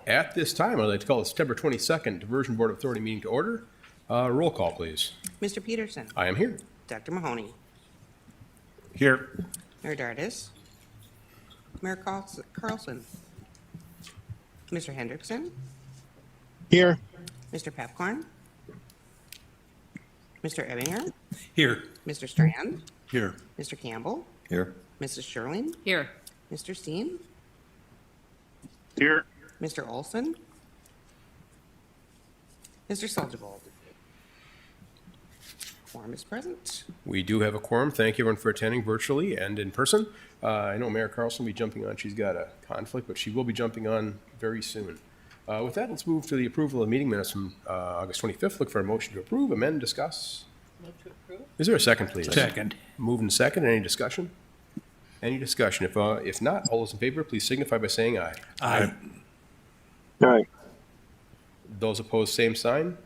At this time, I'd like to call the September 22nd Diversion Board of Authority meeting to order. Roll call, please. Mr. Peterson. I am here. Dr. Mahoney. Here. Mayor Dardis. Mayor Carlson. Mr. Hendrickson. Here. Mr. Papcorn. Mr. Ebbinger. Here. Mr. Strand. Here. Mr. Campbell. Here. Mrs. Sherling. Here. Mr. Steen. Here. Mr. Olson. Mr. Seldebold. Quorum is present. We do have a quorum. Thank you everyone for attending virtually and in person. I know Mayor Carlson will be jumping on. She's got a conflict, but she will be jumping on very soon. With that, let's move to the approval of meeting minutes from August 25th. Look for a motion to approve, amend, discuss. Move to approve. Is there a second, please? Second. Moved and second. Any discussion? Any discussion? If not, all those in favor, please signify by saying aye. Aye. Aye. Those opposed, same sign.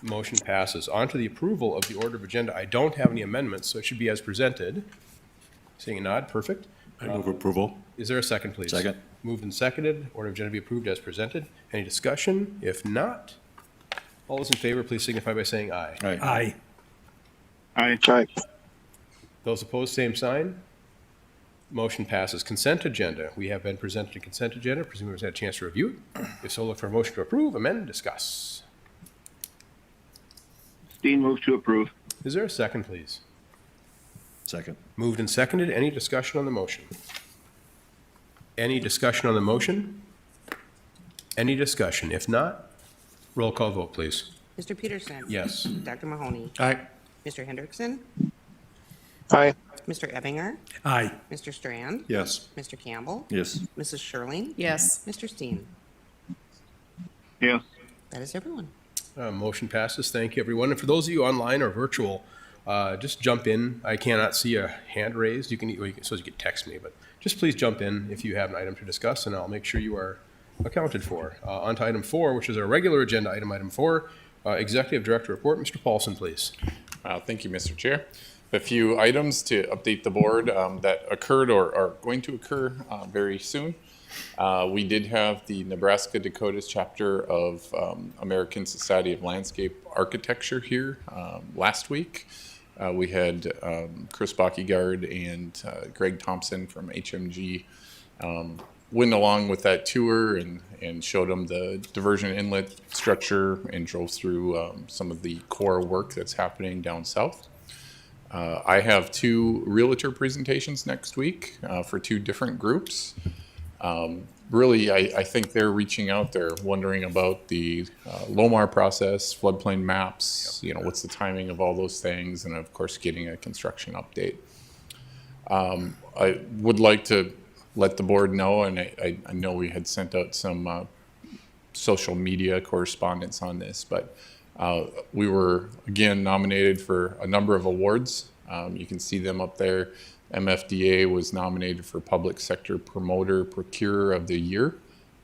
Motion passes. On to the approval of the order of agenda. I don't have any amendments, so it should be as presented. Seeing a nod, perfect. I move approval. Is there a second, please? Second. Moved and seconded. Order of agenda be approved as presented. Any discussion? If not, all those in favor, please signify by saying aye. Aye. Aye. Aye. Those opposed, same sign. Motion passes. Consent agenda. We have been presented a consent agenda. Presumably we've had a chance to review it. If so, look for a motion to approve, amend, discuss. Steen moves to approve. Is there a second, please? Second. Moved and seconded. Any discussion on the motion? Any discussion on the motion? Any discussion? If not, roll call vote, please. Mr. Peterson. Yes. Dr. Mahoney. Aye. Mr. Hendrickson. Aye. Mr. Ebbinger. Aye. Mr. Strand. Yes. Mr. Campbell. Yes. Mrs. Sherling. Yes. Mr. Steen. Yes. That is everyone. Motion passes. Thank you, everyone. And for those of you online or virtual, just jump in. I cannot see a hand raised. You can text me, but just please jump in if you have an item to discuss, and I'll make sure you are accounted for. On to item 4, which is our regular agenda item, item 4, Executive Director Report. Mr. Paulson, please. Thank you, Mr. Chair. A few items to update the board that occurred or are going to occur very soon. We did have the Nebraska Dakotas chapter of American Society of Landscape Architecture here last week. We had Chris Bockyguard and Greg Thompson from HMG went along with that tour and showed them the diversion inlet structure and drove through some of the core work that's happening down south. I have 2 realtor presentations next week for 2 different groups. Really, I think they're reaching out. They're wondering about the LOMAR process, floodplain maps, what's the timing of all those things, and of course, getting a construction update. I would like to let the board know, and I know we had sent out some social media correspondence on this, but we were, again, nominated for a number of awards. You can see them up there. MFDA was nominated for Public Sector Promoter Procurer of the Year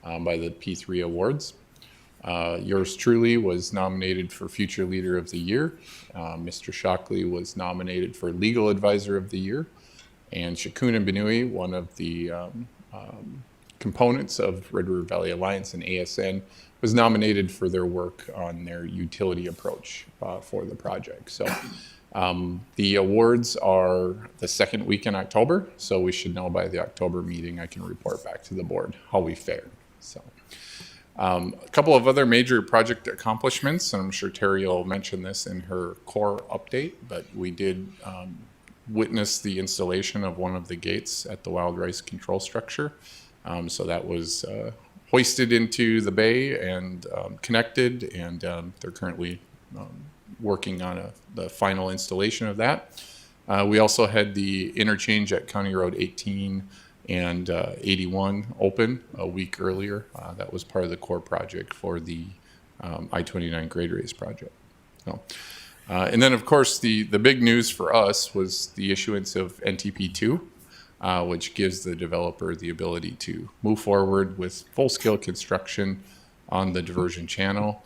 by the P3 Awards. Yours truly was nominated for Future Leader of the Year. Mr. Shockley was nominated for Legal Advisor of the Year. And Shakun and Benui, one of the components of Red River Valley Alliance and ASN, was nominated for their work on their utility approach for the project. So the awards are the second week in October, so we should know by the October meeting. I can report back to the board how we fared. So a couple of other major project accomplishments, and I'm sure Terry will mention this in her core update, but we did witness the installation of one of the gates at the Wild Rice control structure. So that was hoisted into the bay and connected, and they're currently working on the final installation of that. We also had the interchange at County Road 18 and 81 open a week earlier. That was part of the core project for the I-29 grade raise project. So, and then, of course, the big news for us was the issuance of NTP2, which gives the developer the ability to move forward with full-scale construction on the diversion channel.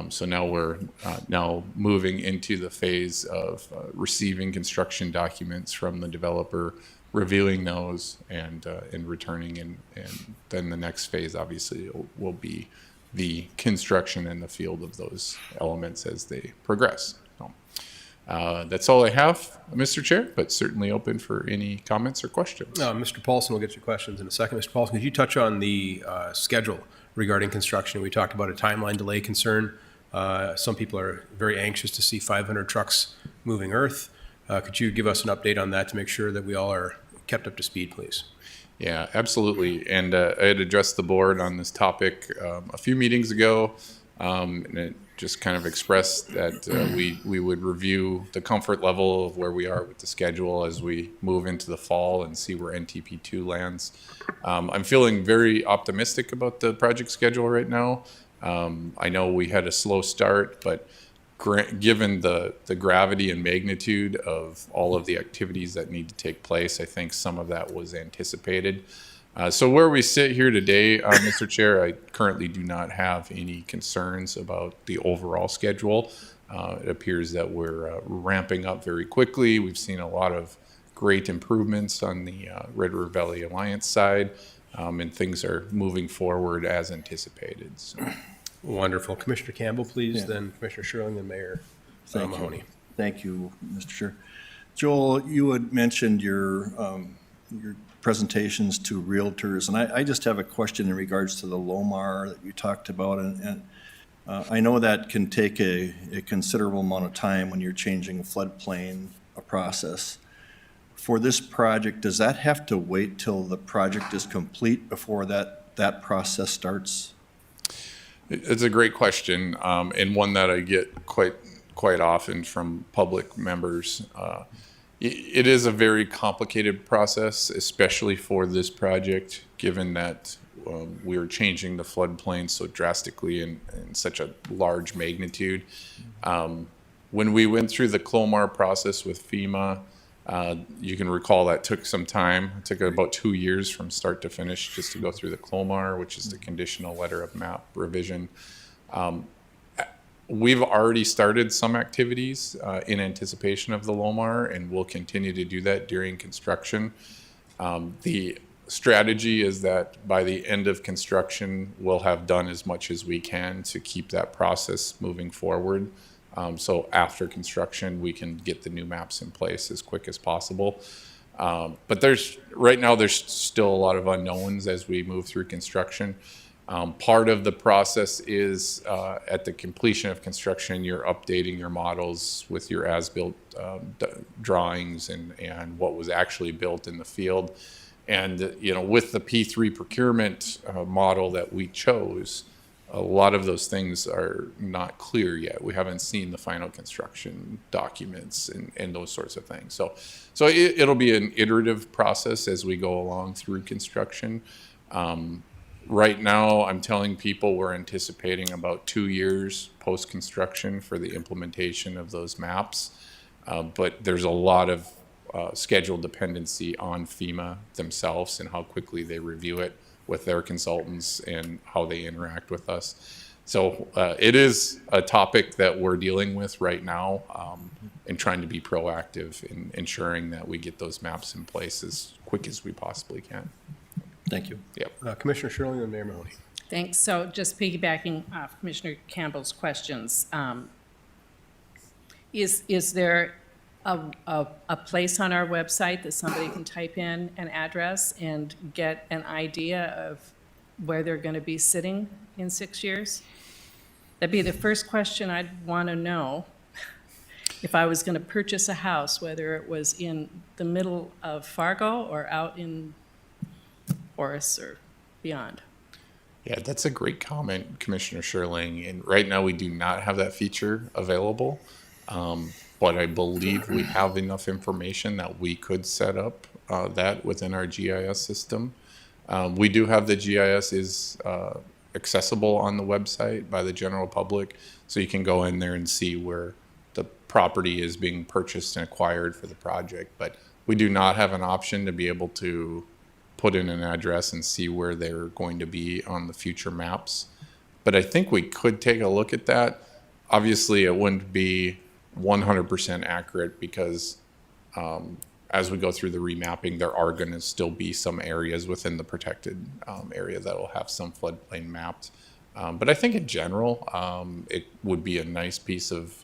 So now we're now moving into the phase of receiving construction documents from the developer, reviewing those and returning, and then the next phase obviously will be the construction in the field of those elements as they progress. So, that's all I have, Mr. Chair, but certainly open for any comments or questions. Mr. Paulson will get your questions in a second. Mr. Paulson, could you touch on the schedule regarding construction? We talked about a timeline delay concern. Some people are very anxious to see 500 trucks moving earth. Could you give us an update on that to make sure that we all are kept up to speed, please? Yeah, absolutely. And I had addressed the board on this topic a few meetings ago, and it just kind of expressed that we would review the comfort level of where we are with the schedule as we move into the fall and see where NTP2 lands. I'm feeling very optimistic about the project schedule right now. I know we had a slow start, but given the gravity and magnitude of all of the activities that need to take place, I think some of that was anticipated. So where we sit here today, Mr. Chair, I currently do not have any concerns about the overall schedule. It appears that we're ramping up very quickly. We've seen a lot of great improvements on the Red River Valley Alliance side, and things are moving forward as anticipated. So. Wonderful. Commissioner Campbell, please, then Commissioner Sherling, then Mayor Mahoney. Thank you, Mr. Chair. Joel, you had mentioned your presentations to realtors, and I just have a question in regards to the LOMAR that you talked about, and I know that can take a considerable amount of time when you're changing a floodplain process. For this project, does that have to wait till the project is complete before that process starts? It's a great question, and one that I get quite often from public members. It is a very complicated process, especially for this project, given that we are changing the floodplain so drastically in such a large magnitude. When we went through the CLOMAR process with FEMA, you can recall that took some time. It took about 2 years from start to finish just to go through the CLOMAR, which is the conditional letter of map revision. We've already started some activities in anticipation of the LOMAR, and we'll continue to do that during construction. The strategy is that by the end of construction, we'll have done as much as we can to keep that process moving forward. So after construction, we can get the new maps in place as quick as possible. But right now, there's still a lot of unknowns as we move through construction. Part of the process is at the completion of construction, you're updating your models with your as-built drawings and what was actually built in the field. And with the P3 procurement model that we chose, a lot of those things are not clear yet. We haven't seen the final construction documents and those sorts of things. So it'll be an iterative process as we go along through construction. Right now, I'm telling people we're anticipating about 2 years post-construction for the implementation of those maps. But there's a lot of schedule dependency on FEMA themselves and how quickly they review it with their consultants and how they interact with us. So it is a topic that we're dealing with right now and trying to be proactive in ensuring that we get those maps in place as quick as we possibly can. Thank you. Yep. Commissioner Sherling and Mayor Mahoney. Thanks. So just piggybacking off Commissioner Campbell's questions, is there a place on our website that somebody can type in an address and get an idea of where they're going to be sitting in 6 years? That'd be the first question I'd want to know if I was going to purchase a house, whether it was in the middle of Fargo or out in Horace or beyond. Yeah, that's a great comment, Commissioner Sherling. And right now we do not have that feature available. But I believe we have enough information that we could set up that within our GIS system. We do have the GIS is accessible on the website by the general public, so you can go in there and see where the property is being purchased and acquired for the project. But we do not have an option to be able to put in an address and see where they're going to be on the future maps. But I think we could take a look at that. Obviously, it wouldn't be 100% accurate because as we go through the remapping, there are going to still be some areas within the protected area that will have some floodplain mapped. But I think in general, it would be a nice piece of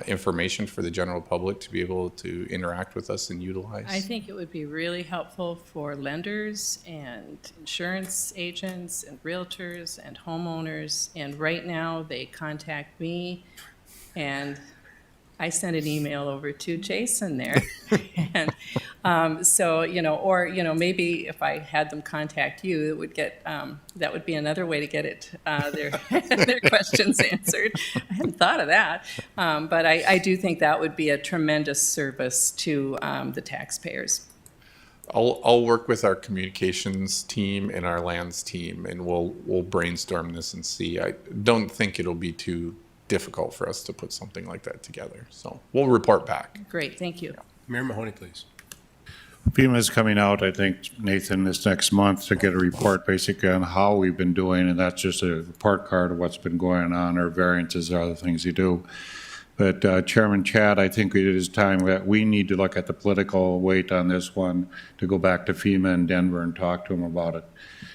information for the general public to be able to interact with us and utilize. I think it would be really helpful for lenders and insurance agents and realtors and homeowners. And right now, they contact me, and I sent an email over to Jason there. And so, or, maybe if I had them contact you, it would get, that would be another way to get it, their questions answered. I hadn't thought of that. But I do think that would be a tremendous service to the taxpayers. I'll work with our communications team and our lands team, and we'll brainstorm this and see. I don't think it'll be too difficult for us to put something like that together. So we'll report back. Great, thank you. Mayor Mahoney, please. FEMA's coming out, I think, Nathan, this next month to get a report basically on how we've been doing, and that's just a report card of what's been going on, or variances or other things you do. But Chairman Chad, I think it is time that we need to look at the political weight on this one, to go back to FEMA in Denver and talk to them about it,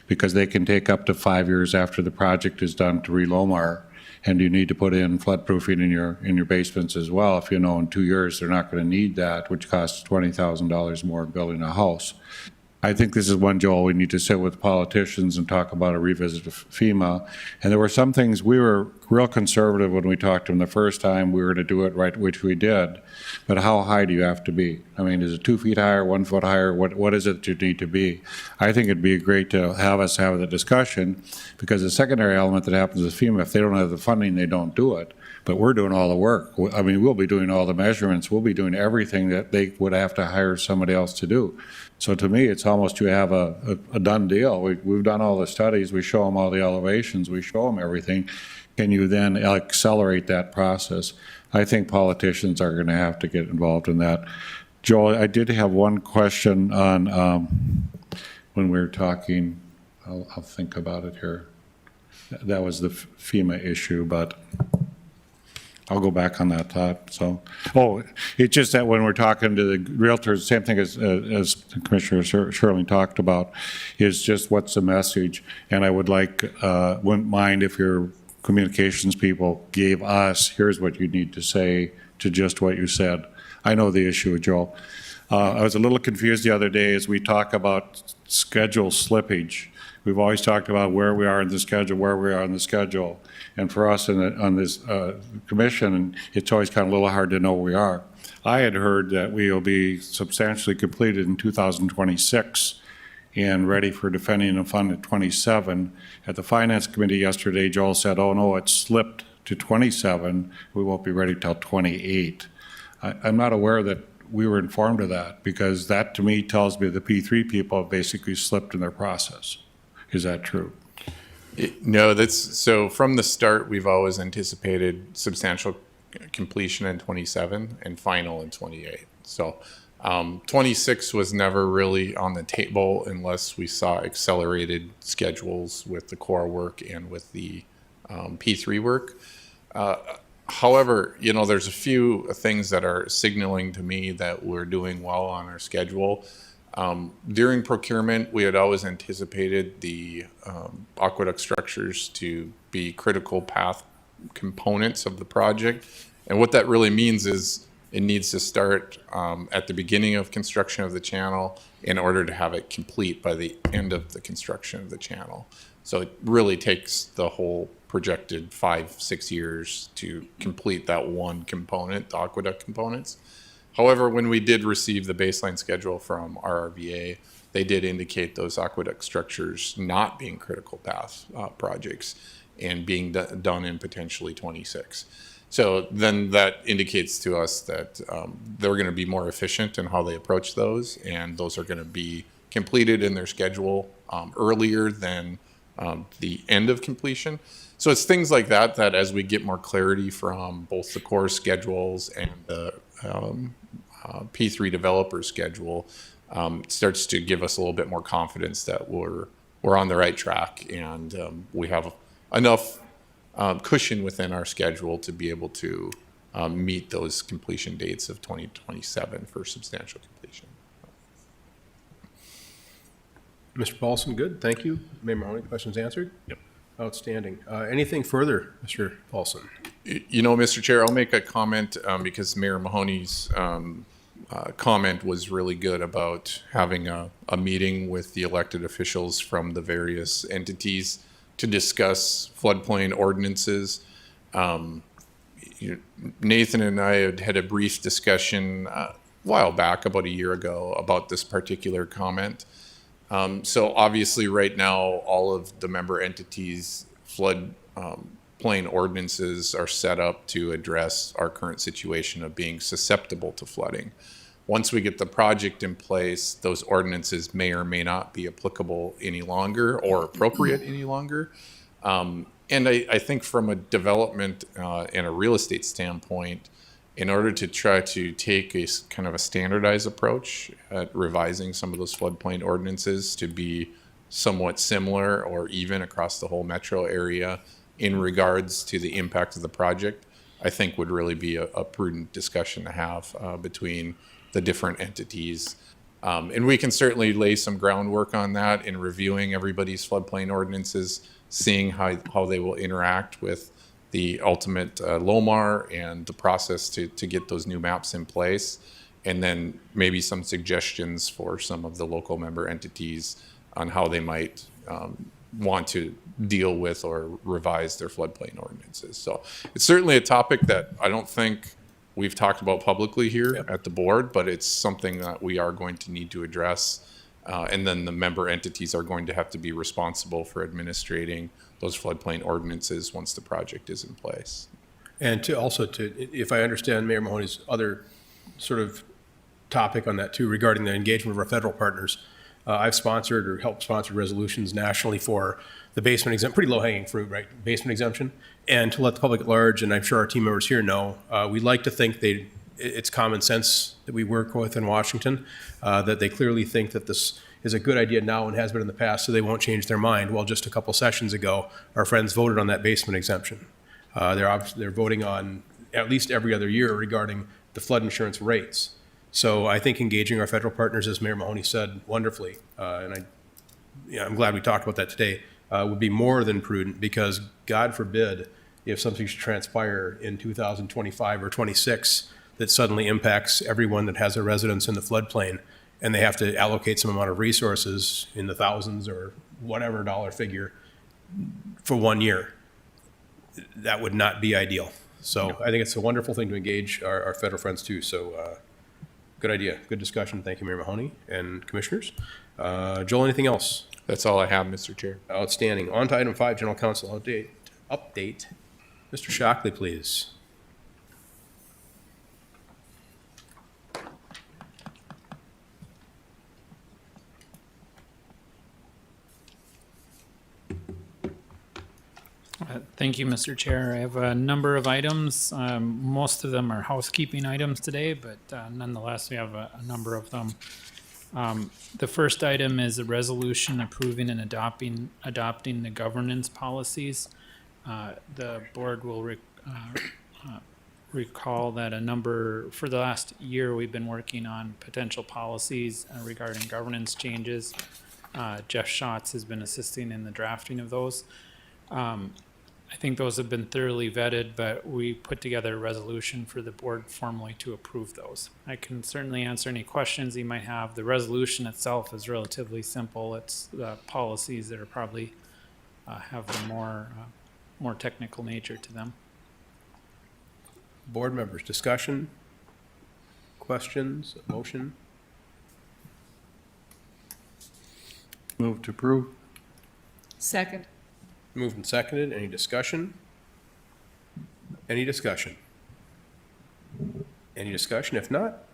because they can take up to 5 years after the project is done to re-LOMAR. And you need to put in floodproofing in your basements as well. If you know in 2 years they're not going to need that, which costs $20,000 more building a house. I think this is one, Joel, we need to sit with politicians and talk about a revisit of FEMA. And there were some things, we were real conservative when we talked to them the first time. We were to do it right, which we did. But how high do you have to be? I mean, is it 2 feet higher, 1 foot higher? What is it that you need to be? I think it'd be great to have us have the discussion, because the secondary element that happens with FEMA, if they don't have the funding, they don't do it. But we're doing all the work. I mean, we'll be doing all the measurements. We'll be doing everything that they would have to hire somebody else to do. So to me, it's almost you have a done deal. We've done all the studies. We show them all the elevations. We show them everything. Can you then accelerate that process? I think politicians are going to have to get involved in that. Joel, I did have one question on when we were talking. I'll think about it here. That was the FEMA issue, but I'll go back on that thought. So, it's just that when we're talking to the realtors, same thing as Commissioner Sherling talked about, is just what's the message. And I would wouldn't mind if your communications people gave us, here's what you need to say to just what you said. I know the issue, Joel. I was a little confused the other day as we talk about schedule slippage. We've always talked about where we are in the schedule, And for us on this commission, it's always kind of a little hard to know where we are. I had heard that we will be substantially completed in 2026 and ready for defending and fund at 27. At the Finance Committee yesterday, Joel said, oh no, it slipped to 27. We won't be ready till 28. I'm not aware that we were informed of that, because that to me tells me the P3 people have basically slipped in their process. Is that true? No, so from the start, we've always anticipated substantial completion in 27 and final in 28. So 26 was never really on the table unless we saw accelerated schedules with the core work and with the P3 work. However, there's a few things that are signaling to me that we're doing well on our schedule. During procurement, we had always anticipated the aqueduct structures to be critical path components of the project. And what that really means is it needs to start at the beginning of construction of the channel in order to have it complete by the end of the construction of the channel. So it really takes the whole projected 5-6 years to complete that one component, the aqueduct components. However, when we did receive the baseline schedule from RRVA, they did indicate those aqueduct structures not being critical path projects and being done in potentially 26. So then that indicates to us that they're going to be more efficient in how they approach those, and those are going to be completed in their schedule earlier than the end of completion. So it's things like that as we get more clarity from both the core schedules and the P3 developer schedule, starts to give us a little bit more confidence that we're on the right track, and we have enough cushion within our schedule to be able to meet those completion dates of 2027 for substantial completion. Mr. Paulson, good, thank you. Mayor Mahoney, questions answered? Yep. Outstanding. Anything further, Mr. Paulson? You know, Mr. Chair, I'll make a comment because Mayor Mahoney's comment was really good about having a meeting with the elected officials from the various entities to discuss floodplain ordinances. Nathan and I had a brief discussion a while back, about a year ago, about this particular comment. So obviously, right now, all of the member entities' flood plain ordinances are set up to address our current situation of being susceptible to flooding. Once we get the project in place, those ordinances may or may not be applicable any longer or appropriate any longer. And I think from a development and a real estate standpoint, in order to try to take a kind of a standardized approach at revising some of those floodplain ordinances to be somewhat similar or even across the whole metro area in regards to the impact of the project, I think would really be a prudent discussion to have between the different entities. And we can certainly lay some groundwork on that in reviewing everybody's floodplain ordinances, seeing how they will interact with the ultimate LOMAR and the process to get those new maps in place, and then maybe some suggestions for some of the local member entities on how they might want to deal with or revise their floodplain ordinances. So it's certainly a topic that I don't think we've talked about publicly here at the board, but it's something that we are going to need to address. And then the member entities are going to have to be responsible for administrating those floodplain ordinances once the project is in place. And to also if I understand Mayor Mahoney's other sort of topic on that too, regarding the engagement of our federal partners, I've sponsored or helped sponsor resolutions nationally for the basement exemption, pretty low hanging fruit, right? Basement exemption. And to let the public at large, and I'm sure our team members here know, we like to think it's common sense that we work with in Washington, that they clearly think that this is a good idea now and has been in the past, so they won't change their mind. Well, just a couple sessions ago, our friends voted on that basement exemption. They're voting on at least every other year regarding the flood insurance rates. So I think engaging our federal partners, as Mayor Mahoney said wonderfully, and I'm glad we talked about that today, would be more than prudent, because God forbid if something should transpire in 2025 or 26 that suddenly impacts everyone that has a residence in the floodplain, and they have to allocate some amount of resources in the thousands or whatever dollar figure for 1 year. That would not be ideal. So I think it's a wonderful thing to engage our federal friends too. So good idea, good discussion. Thank you, Mayor Mahoney and commissioners. Joel, anything else? That's all I have, Mr. Chair. Outstanding. On to item 5, General Counsel update. Mr. Shockley, please. Thank you, Mr. Chair. I have a number of items. Most of them are housekeeping items today, but nonetheless, we have a number of them. The first item is a resolution approving and adopting the governance policies. The board will recall that for the last year, we've been working on potential policies regarding governance changes. Jeff Schatz has been assisting in the drafting of those. I think those have been thoroughly vetted, but we put together a resolution for the board formally to approve those. I can certainly answer any questions you might have. The resolution itself is relatively simple. It's the policies that are probably have the more technical nature to them. Board members, discussion, questions, motion? Move to approve. Second. Moved and seconded. Any discussion? Any discussion? Any discussion? If not,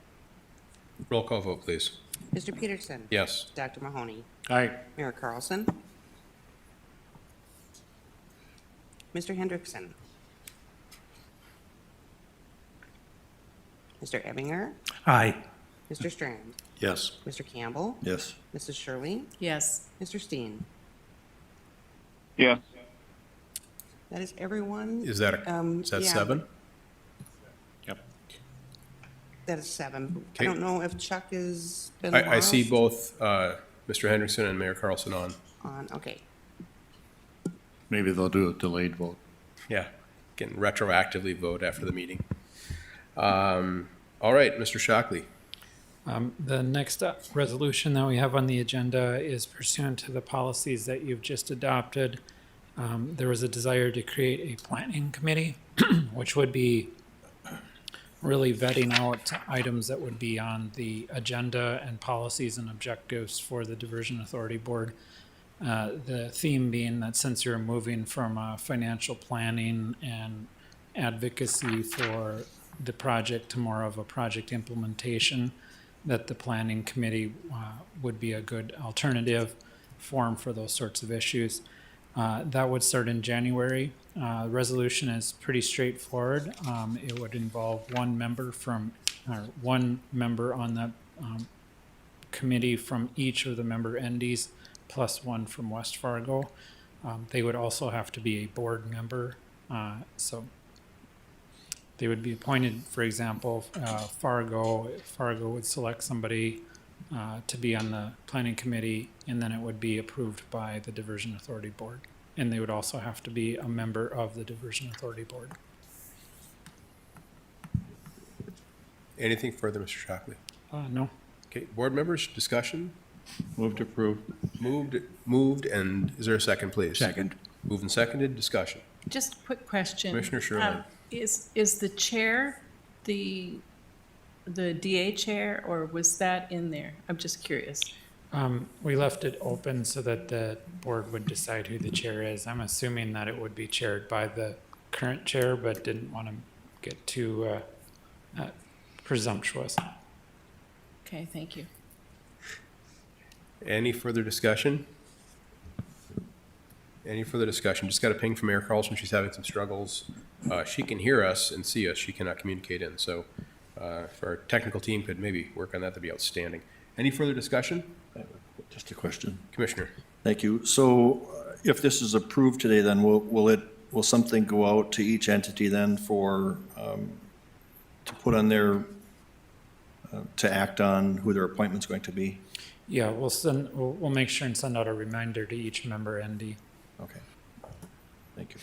roll call vote, please. Mr. Peterson? Yes. Dr. Mahoney? Aye. Mayor Carlson? Mr. Hendrickson? Mr. Ebinger? Aye. Mr. Strand? Yes. Mr. Campbell? Yes. Mrs. Shirley? Yes. Mr. Steen? Yes. That is everyone. Is that Yeah, 7? That is 7. Okay. I don't know if Chuck has been I see lost. both Mr. Hendrickson and Mayor Carlson on. Okay. Maybe they'll do a delayed vote. Yeah, can retroactively vote after the meeting. All right, Mr. Shockley. The next resolution that we have on the agenda is pursuant to the policies that you've just adopted. There was a desire to create a planning committee, which would be really vetting out items that would be on the agenda and policies and objectives for the Diversion Authority Board. The theme being that since you're moving from financial planning and advocacy for the project to more of a project implementation, that the planning committee would be a good alternative forum for those sorts of issues. That would start in January. Resolution is pretty straightforward. It would involve one member on that committee from each of the member entities, plus one from West Fargo. They would also have to be a board member. So they would be appointed, for example, Fargo would select somebody to be on the planning committee, and then it would be approved by the Diversion Authority Board. And they would also have to be a member of the Diversion Authority Board. Anything further, Mr. Shockley? No. Okay, board members, discussion? Move to approve. Moved, and is there a second, please? Second. Moved and seconded, discussion. Just a quick question. Commissioner Sherman. Is the chair the DA chair, or was that in there? I'm just curious. We left it open so that the board would decide who the chair is. I'm assuming that it would be chaired by the current chair, but didn't want to get too presumptuous. Okay, thank you. Any further discussion? Any further discussion? Just got a ping from Mayor Carlson. She's having some struggles. She can hear us and see us. She cannot communicate in. So if our technical team could maybe work on that, that'd be outstanding. Any further discussion? Just a question. Commissioner. Thank you. So if this is approved today, then will something go out to each entity then for, to put on their, to act on who their appointment's going to be? Yeah, we'll make sure and send out a reminder to each member ND. Okay. Thank you.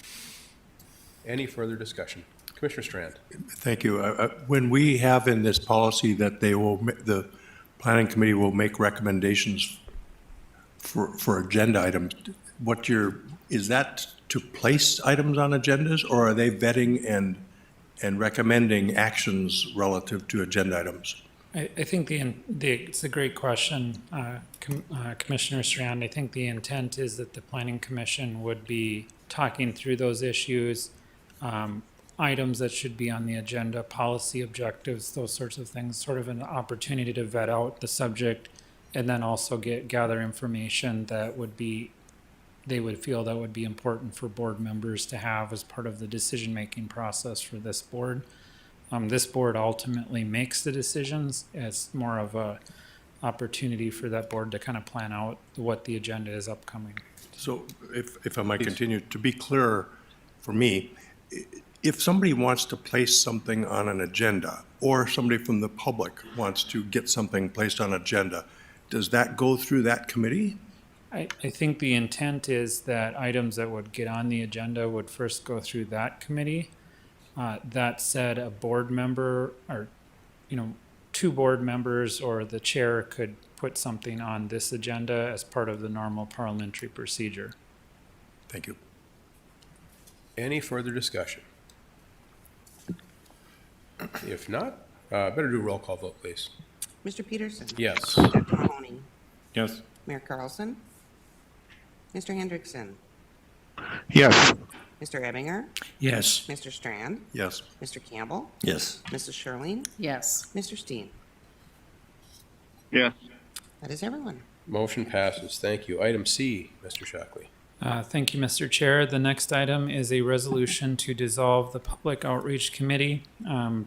Any further discussion? Commissioner Strand. Thank you. When we have in this policy that the planning committee will make recommendations for agenda items, is that to place items on agendas, or are they vetting and recommending actions relative to agenda items? I think it's a great question, Commissioner Strand. I think the intent is that the Planning Commission would be talking through those issues, items that should be on the agenda, policy objectives, those sorts of things, sort of an opportunity to vet out the subject, and then also gather information that they would feel that would be important for board members to have as part of the decision-making process for this board. This board ultimately makes the decisions. It's more of a opportunity for that board to kind of plan out what the agenda is upcoming. So if I might continue, to be clear for me, if somebody wants to place something on an agenda, or somebody from the public wants to get something placed on agenda, does that go through that committee? I think the intent is that items that would get on the agenda would first go through that committee. That said, a board member or, two board members or the chair could put something on this agenda as part of the normal parliamentary procedure. Thank you. Any further discussion? If not, better do a roll call vote, please. Mr. Peterson? Yes. Dr. Mahoney? Yes. Mayor Carlson? Mr. Hendrickson? Yes. Mr. Ebinger? Yes. Mr. Strand? Yes. Mr. Campbell? Yes. Mrs. Sherling? Yes. Mr. Steen? Yes. That is everyone. Motion passes. Thank you. Item C, Mr. Shockley. Thank you, Mr. Chair. The next item is a resolution to dissolve the Public Outreach Committee.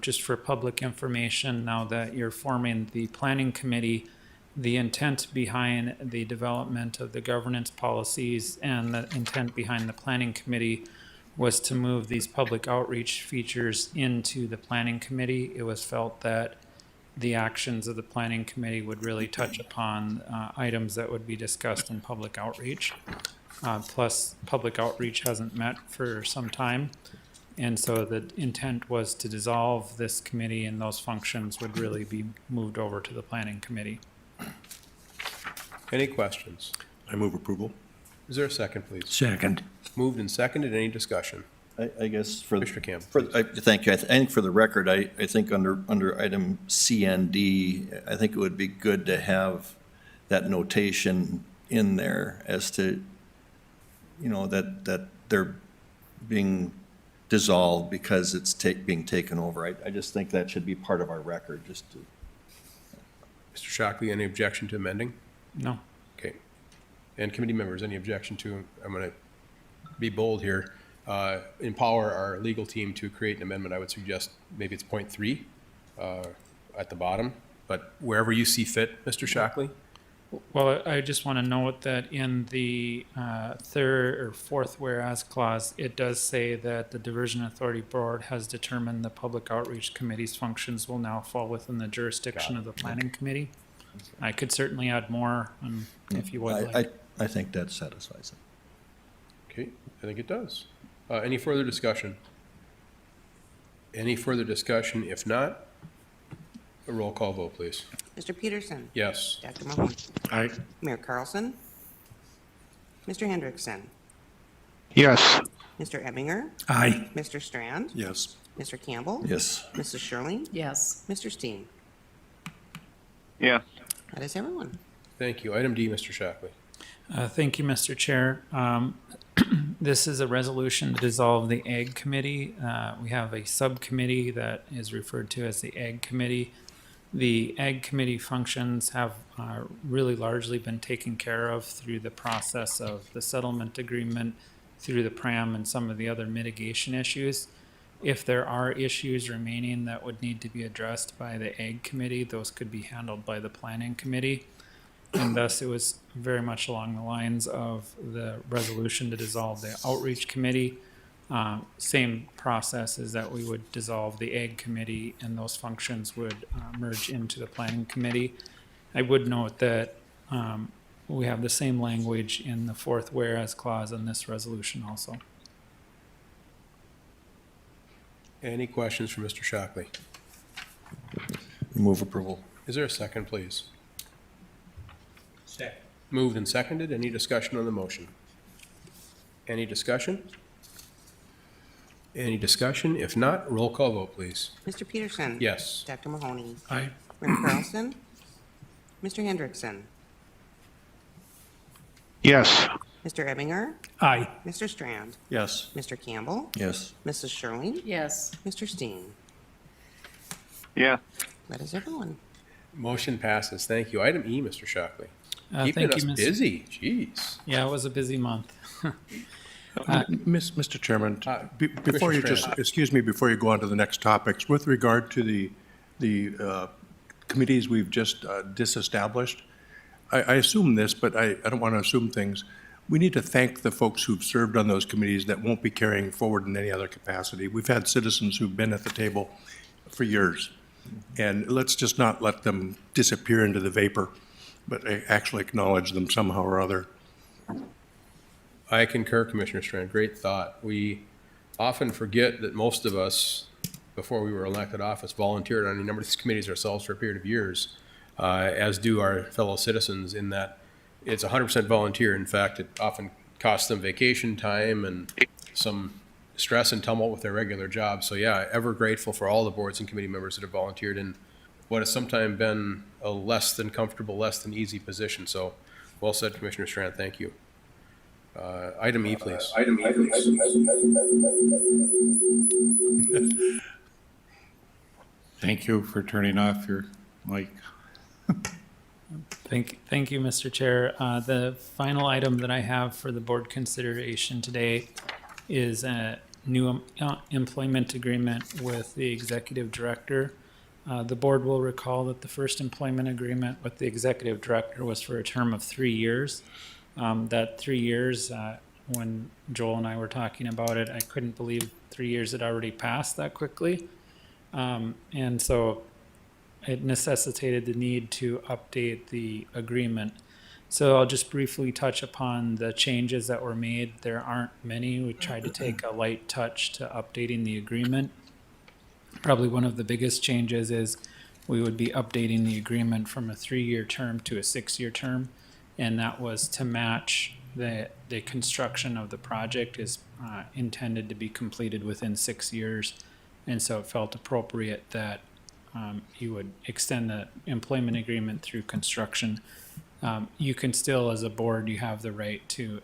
Just for public information, now that you're forming the Planning Committee, the intent behind the development of the governance policies and the intent behind the Planning Committee was to move these public outreach features into the Planning Committee. It was felt that the actions of the planning committee would really touch upon items that would be discussed in public outreach. Plus, public outreach hasn't met for some time. And so the intent was to dissolve this committee, and those functions would really be moved over to the planning committee. Any questions? I move approval. Is there a second, please? Second. Moved and seconded. Any discussion? I guess for, Commissioner Campbell, thank you. I think for the record, I think under item C and D, I think it would be good to have that notation in there as to, that they're being dissolved because it's being taken over. I just think that should be part of our record, just to. Mr. Shockley, any objection to amending? No. Okay. And committee members, any objection to, I'm going to be bold here, empower our legal team to create an amendment. I would suggest maybe it's point 3 at the bottom, but wherever you see fit, Mr. Shockley. Well, I just want to note that in the third or fourth whereas clause, it does say that the Diversion Authority Board has determined the Public Outreach Committee's functions will now fall within the jurisdiction of the Planning Committee. I could certainly add more if you would like. I think that satisfies it. Okay, I think it does. Any further discussion? Any further discussion? If not, a roll call vote, please. Mr. Peterson? Yes. Dr. Mahoney? Aye. Mayor Carlson? Mr. Hendrickson? Yes. Mr. Ebinger? Aye. Mr. Strand? Yes. Mr. Campbell? Yes. Mrs. Shirley? Yes. Mr. Steen? Yes. That is everyone. Thank you. Item D, Mr. Shockley. Thank you, Mr. Chair. This is a resolution to dissolve the Ag Committee. We have a subcommittee that is referred to as the Ag Committee. The Ag Committee functions have really largely been taken care of through the process of the settlement agreement, through the PRAM, and some of the other mitigation issues. If there are issues remaining that would need to be addressed by the Ag Committee, those could be handled by the Planning Committee. And thus, it was very much along the lines of the resolution to dissolve the Outreach Committee. Same process as that we would dissolve the Ag Committee, and those functions would merge into the Planning Committee. I would note that we have the same language in the fourth whereas clause in this resolution also. Any questions for Mr. Shockley? Move approval. Is there a second, please? Second. Moved and seconded. Any discussion on the motion? Any discussion? Any discussion? If not, roll call vote, please. Mr. Peterson? Yes. Dr. Mahoney? Aye. Mayor Carlson? Mr. Hendrickson? Yes. Mr. Ebinger? Aye. Mr. Strand? Yes. Mr. Campbell? Yes. Mrs. Shirley? Yes. Mr. Steen? Yes. That is everyone. Motion passes. Thank you. Item E, Mr. Shockley. Keeping Thank us you, Mr. busy. Jeez. Yeah, it was a busy month. Mr. Chairman, before Commissioner you just, Strand. excuse me, before you go on to the next topics, with regard to the committees we've just disestablished, I assume this, but I don't want to assume things. We need to thank the folks who've served on those committees that won't be carrying forward in any other capacity. We've had citizens who've been at the table for years, and let's just not let them disappear into the vapor, but actually acknowledge them somehow or other. I concur, Commissioner Strand. Great thought. We often forget that most of us, before we were elected office, volunteered on a number of these committees ourselves for a period of years, as do our fellow citizens, in that it's 100% volunteer. In fact, it often costs them vacation time and some stress and tumult with their regular jobs. So yeah, ever grateful for all the boards and committee members that have volunteered in what has sometimes been a less than comfortable, less than easy position. So well said, Commissioner Strand. Thank you. Item E, please. Thank you for turning off your mic. Thank you, Mr. Chair. The final item that I have for the board consideration today is a new employment agreement with the executive director. The board will recall that the first employment agreement with the executive director was for a term of 3 years. That 3 years, when Joel and I were talking about it, I couldn't believe 3 years had already passed that quickly. And so it necessitated the need to update the agreement. So I'll just briefly touch upon the changes that were made. There aren't many. We tried to take a light touch to updating the agreement. Probably one of the biggest changes is we would be updating the agreement from a 3-year term to a 6-year term. And that was to match the construction of the project is intended to be completed within 6 years. And so it felt appropriate that you would extend the employment agreement through construction. You can still, as a board, you have the right to,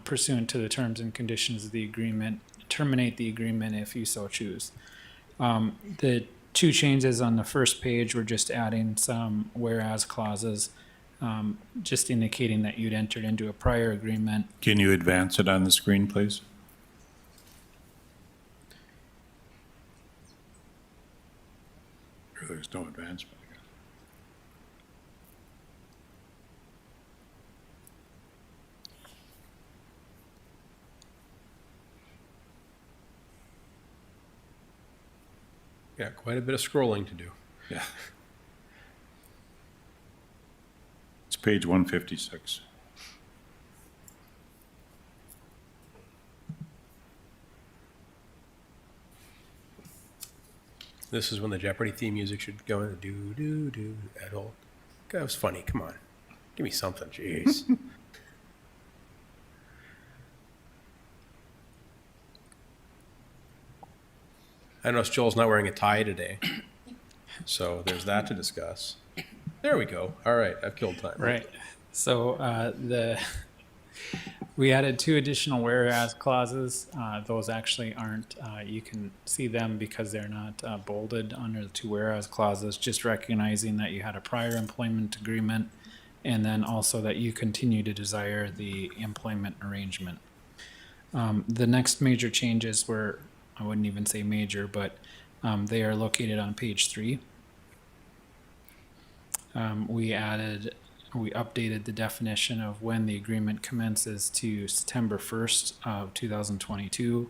pursuant to the terms and conditions of the agreement, terminate the agreement if you so choose. The two changes on the first page were just adding some whereas clauses, just indicating that you'd entered into a prior agreement. Can you advance it on the screen, please? There's no advancement. Yeah, quite a bit of scrolling to do. Yeah. It's page 156. This is when the Jeopardy theme music should go in. Do, do, do, that whole. That was funny. Come on. Give me something. Jeez. I noticed Joel's not wearing a tie today. So there's that to discuss. There we go. All right. I've killed time. Right. So we added 2 additional whereas clauses. Those actually aren't, you can see them because they're not bolded under the 2 whereas clauses, just recognizing that you had a prior employment agreement and then also that you continue to desire the employment arrangement. The next major changes were, I wouldn't even say major, but they are located on page 3. We updated the definition of when the agreement commences to September 1st of 2022.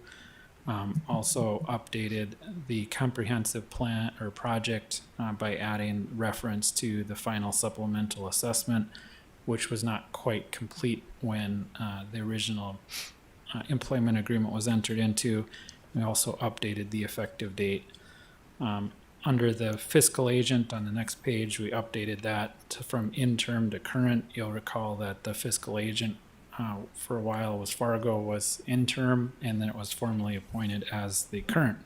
Also updated the comprehensive plan or project by adding reference to the final supplemental assessment, which was not quite complete when the original employment agreement was entered into. We also updated the effective date. Under the fiscal agent on the next page, we updated that from interim to current. You'll recall that the fiscal agent for a while was Fargo was interim, and then it was formally appointed as the current.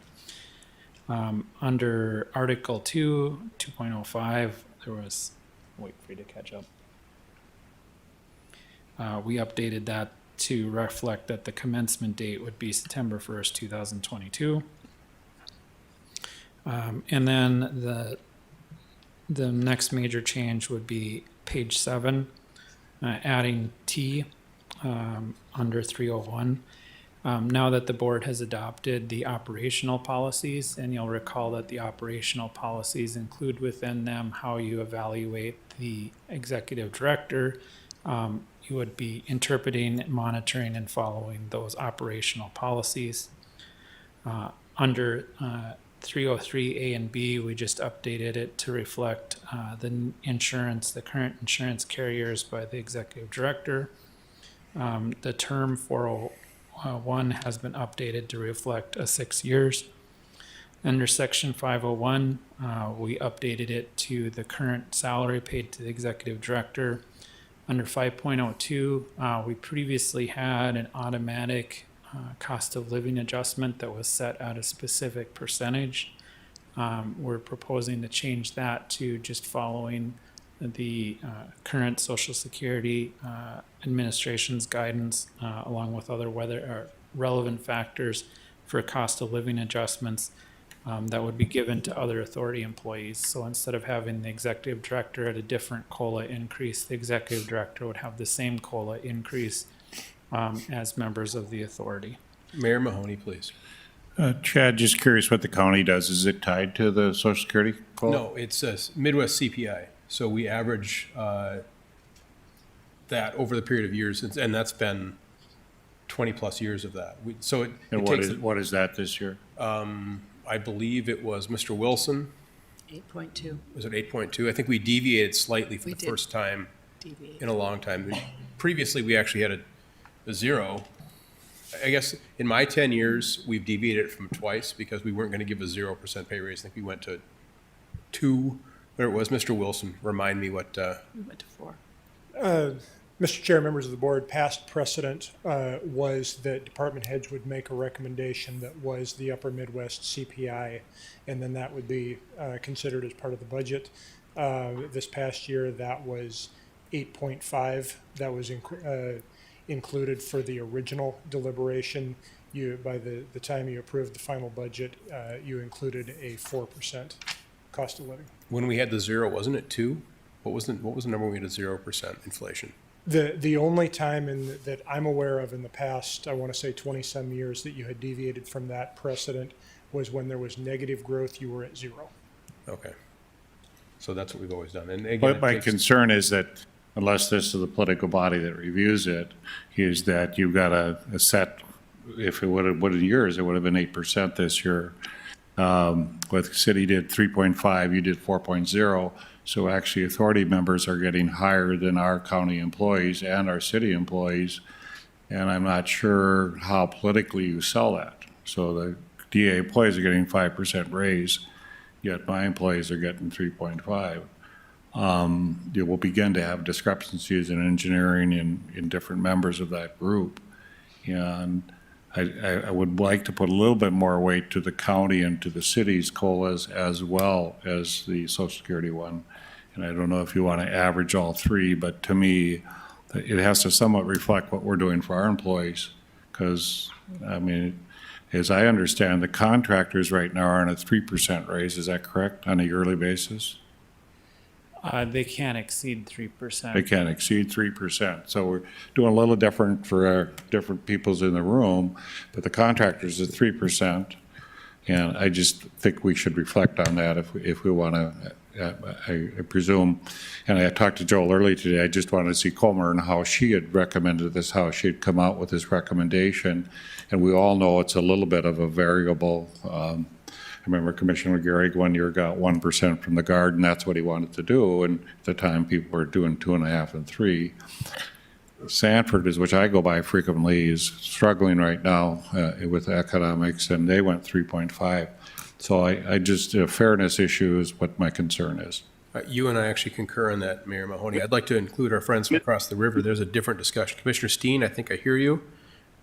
Under Article 2, 2.05, there was, wait for you to catch up. We updated that to reflect that the commencement date would be September 1st, 2022. And then the next major change would be page 7, adding T under 301. Now that the board has adopted the operational policies, and you'll recall that the operational policies include within them how you evaluate the executive director, you would be interpreting, monitoring, and following those operational policies. Under 303 A and B, we just updated it to reflect the current insurance carriers by the executive director. The term 401 has been updated to reflect 6 years. Under section 501, we updated it to the current salary paid to the executive director. Under 5.02, we previously had an automatic cost of living adjustment that was set at a specific percentage. We're proposing to change that to just following the current Social Security Administration's guidance, along with other relevant factors for cost of living adjustments that would be given to other authority employees. So instead of having the executive director at a different COLA increase, the executive director would have the same COLA increase as members of the authority. Mayor Mahoney, please. Chad, just curious what the county does. Is it tied to the Social Security COLA? No, it's Midwest CPI. So we average that over the period of years, and that's been 20 plus years of that. And what is that this year? I believe it was Mr. Wilson 8.2 Was it 8.2? I think we deviated slightly for We the did. first time deviate. in a long time. Previously, we actually had a zero. I guess in my 10 years, we've deviated from twice because we weren't going to give a 0% pay raise. I think we went to 2, there it was. Mr. Wilson, remind me what, We went to 4. Mr. Chair, members of the board, past precedent was that department heads would make a recommendation that was the upper Midwest CPI, and then that would be considered as part of the budget. This past year, that was 8.5. That was included for the original deliberation. By the time you approved the final budget, you included a 4% cost of living. when we had the 0, wasn't it 2? What was the number when we had a 0% inflation? The only time that I'm aware of in the past, I want to say 20-some years, that you had deviated from that precedent was when there was negative growth, you were at 0. Okay. So that's what we've always done. And again, But it my takes- concern is that unless this is the political body that reviews it, is that you've got a set, if it would have years, it would have been 8% this year. With city did 3.5, you did 4.0. So actually authority members are getting higher than our county employees and our city employees. And I'm not sure how politically you sell that. So the DA employees are getting 5% raise, yet my employees are getting 3.5. You will begin to have discrepancies in engineering in different members of that group. And I would like to put a little bit more weight to the county and to the city's COLAs as well as the Social Security one. And I don't know if you want to average all three, but to me, it has to somewhat reflect what we're doing for our employees. Because, I mean, as I understand, the contractors right now are on a 3% raise. Is that correct, on a yearly basis? They can't exceed 3%. They can't exceed 3%. So we're doing a little different for our different peoples in the room, but the contractors is 3%. And I just think we should reflect on that if we want to, I presume, and I talked to Joel early today, I just wanted to see Comer and how she had recommended this, how she had come out with this recommendation. And we all know it's a little bit of a variable. I remember Commissioner Gehrig one year got 1% from the Guard, and that's what he wanted to do. And at the time, people were doing 2.5 and 3. Sanford is, which I go by frequently, is struggling right now with economics, and they went 3.5. So I just, a fairness issue is what my concern is. You and I actually concur on that, Mayor Mahoney. I'd like to include our friends from across the river. There's a different discussion. Commissioner Steen, I think I hear you.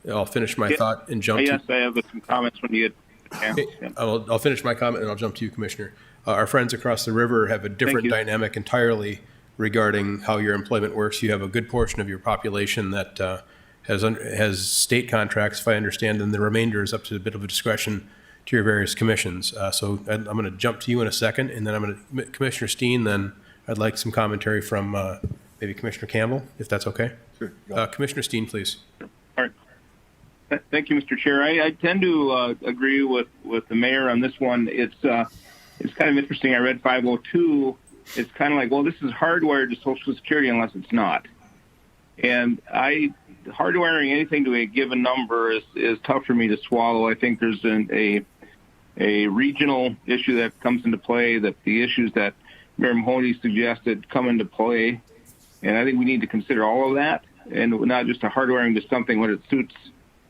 I'll finish my thought and jump Yes, to... I have some comments when you get a chance. Okay, Yeah. I'll finish my comment and I'll jump to you, Commissioner. Our friends across the river have a different you. dynamic entirely regarding how your employment works. You have a good portion of your population that has state contracts, if I understand, and the remainder is up to a bit of a discretion to your various commissions. So I'm going to jump to you in a second, and then I'm going to, Commissioner Steen, then I'd like some commentary from maybe Commissioner Campbell, if that's okay. Sure. Commissioner Steen, please. All right. Thank you, Mr. Chair. I tend to agree with the mayor on this one. It's kind of interesting. I read 502. It's kind of like, well, this is hardwired to Social Security unless it's not. And hardwiring anything to a given number is tough for me to swallow. I think there's a regional issue that comes into play, that the issues that Mayor Mahoney suggested come into play. And I think we need to consider all of that, and not just a hardwiring to something when it suits,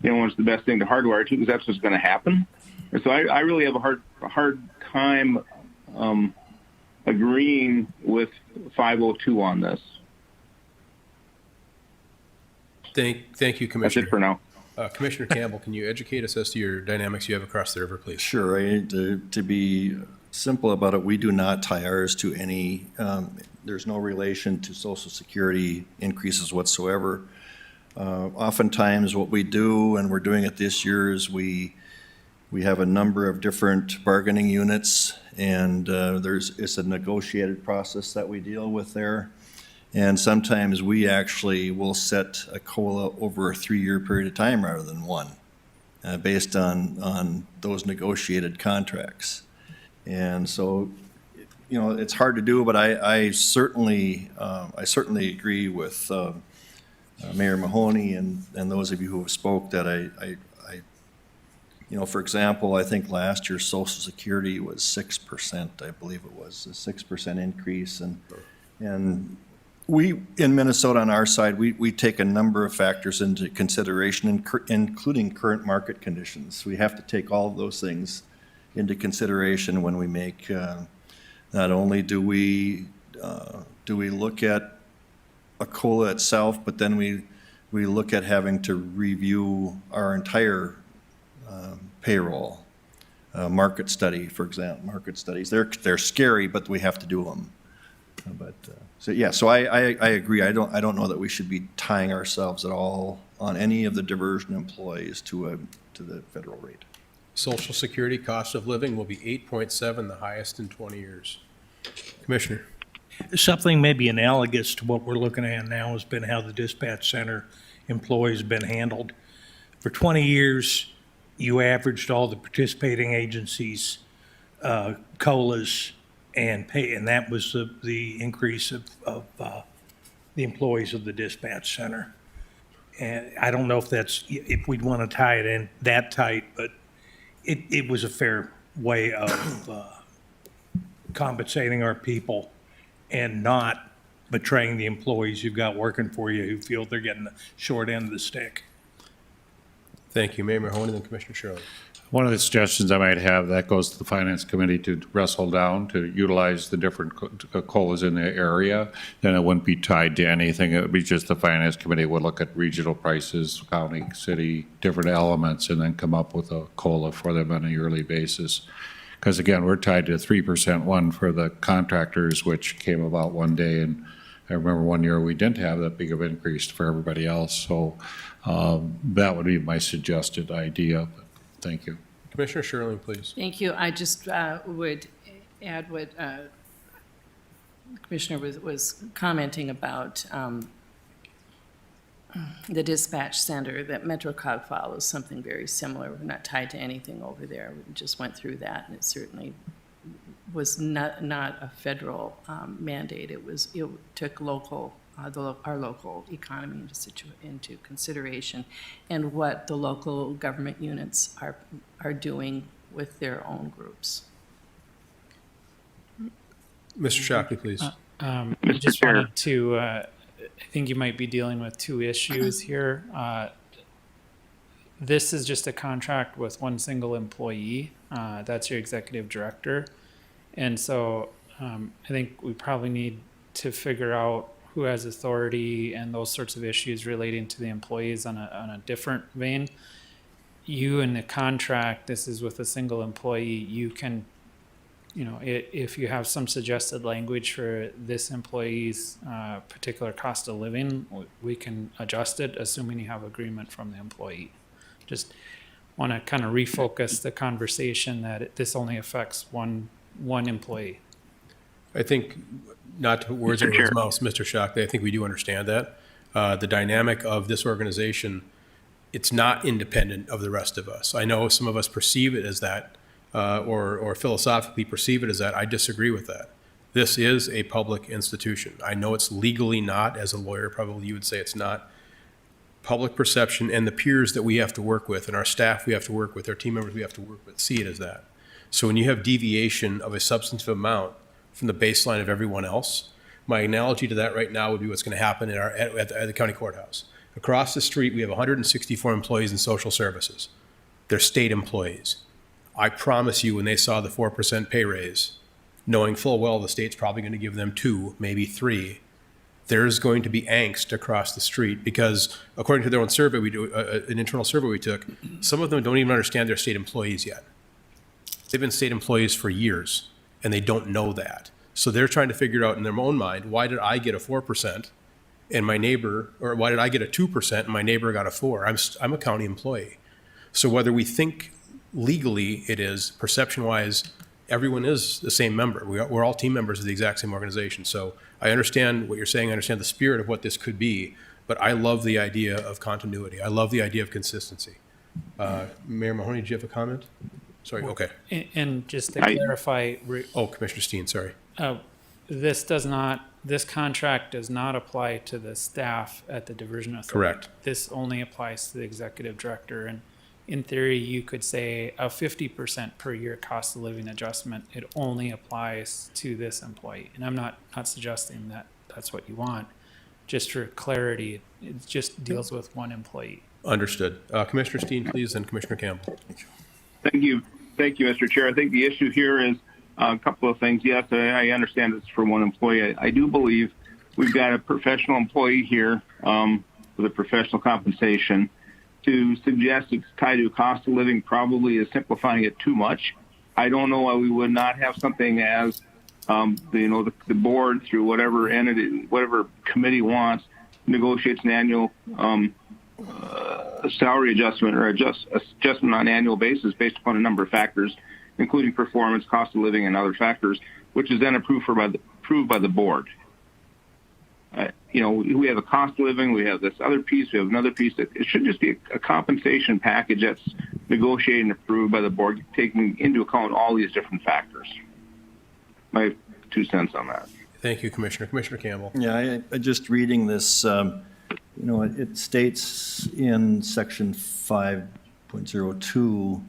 when it's the best thing to hardwire to, because that's what's going to happen. And so I really have a hard time agreeing with 502 on this. Thank you, That's Commissioner. it for now. Commissioner Campbell, can you educate us as to your dynamics you have across the river, please? Sure. To be simple about it, we do not tie ours to any, there's no relation to Social Security increases whatsoever. Oftentimes what we do, and we're doing it this year, is we have a number of different bargaining units, and it's a negotiated process that we deal with there. And sometimes we actually will set a COLA over a 3-year period of time rather than one, based on those negotiated contracts. And so, it's hard to do, but I certainly agree with Mayor Mahoney and those of you who have spoke that You know, for example, I think last year Social Security was 6%, I believe it was, a 6% increase. And we, in Minnesota on our side, we take a number of factors into consideration, including current market conditions. We have to take all of those things into consideration when we make, not only do we look at a COLA itself, but then we look at having to review our entire payroll. Market study, for example, market studies. They're scary, but we have to do them. So I agree. I don't know that we should be tying ourselves at all on any of the diversion employees to the federal rate. Social Security cost of living will be 8.7, the highest in 20 years. Commissioner. Something maybe analogous to what we're looking at now has been how the dispatch center employees have been handled. For 20 years, you averaged all the participating agencies' COLAs and pay, and that was the increase of the employees of the dispatch center. And I don't know if we'd want to tie it in that tight, but it was a fair way of compensating our people and not betraying the employees you've got working for you who feel they're getting the short end of the stick. Thank you, Mayor Mahoney, then Commissioner Shirley. One of the suggestions I might have, that goes to the Finance Committee to wrestle down, to utilize the different COLAs in the area. Then it wouldn't be tied to anything. It would be just the Finance Committee would look at regional prices, county, city, different elements, and then come up with a COLA for them on a yearly basis. Because again, we're tied to a 3% one for the contractors, which came about one day. And I remember one year we didn't have that big of an increase for everybody else. So that would be my suggested idea. Thank you. Commissioner Shirley, please. Thank you. I just would add what the Commissioner was commenting about the dispatch center, that MetroCog follows something very similar. We're not tied to anything over there. We just went through that, and it certainly was not a federal mandate. It took local, our local economy into consideration, and what the local government units are doing with their own groups. Mr. Shockley, please. I just wanted to, I think you might be dealing with two issues here. This is just a contract with one single employee. That's your executive director. And so I think we probably need to figure out who has authority and those sorts of issues relating to the employees on a different vein. You in the contract, this is with a single employee, you can, if you have some suggested language for this employee's particular cost of living, we can adjust it, assuming you have agreement from the employee. Just want to kind of refocus the conversation that this only affects one employee. I think, not to put words in his mouth, Mr. Shockley, I think we do understand that. The dynamic of this organization, it's not independent of the rest of us. I know some of us perceive it as that, or philosophically perceive it as that. I disagree with that. This is a public institution. I know it's legally not. As a lawyer, probably you would say it's not. Public perception and the peers that we have to work with, and our staff we have to work with, our team members we have to work with, see it as that. So when you have deviation of a substantive amount from the baseline of everyone else, my analogy to that right now would be what's going to happen at the county courthouse. Across the street, we have 164 employees in social services. They're state employees. I promise you, when they saw the 4% pay raise, knowing full well the state's probably going to give them 2, maybe 3, there's going to be angst across the street because, according to their own survey, an internal survey we took, some of them don't even understand they're state employees yet. They've been state employees for years, and they don't know that. So they're trying to figure out in their own mind, why did I get a 4% and my neighbor, or why did I get a 2% and my neighbor got a 4? I'm a county employee. So whether we think legally it is, perception-wise, everyone is the same member. We're all team members of the exact same organization. So I understand what you're saying. I understand the spirit of what this could be, but I love the idea of continuity. I love the idea of consistency. Mayor Mahoney, did you have a comment? Sorry, okay. And just to clarify. Commissioner Steen, sorry. This contract does not apply to the staff at the Diversion Authority. Correct. This only applies to the executive director. in theory, you could say a 50% per year cost of living adjustment, it only applies to this employee. And I'm not suggesting that that's what you want. Just for clarity, it just deals with one employee. Understood. Commissioner Steen, please, and Commissioner Campbell. Thank you, Mr. Chair. I think the issue here is a couple of things. Yes, I understand it's for one employee. I do believe we've got a professional employee here with a professional compensation. To suggest it's tied to cost of living probably is simplifying it too much. I don't know why we would not have something as the board, through whatever entity, whatever committee wants, negotiates an annual salary adjustment or adjustment on an annual basis based upon a number of factors, including performance, cost of living, and other factors, which is then approved by the board. We have a cost of living, we have this other piece, we have another piece. It should just be a compensation package that's negotiated and approved by the board, taking into account all these different factors. My 2 cents on that. Thank you, Commissioner. Commissioner Campbell. Yeah, I just reading this, it states in section 5.02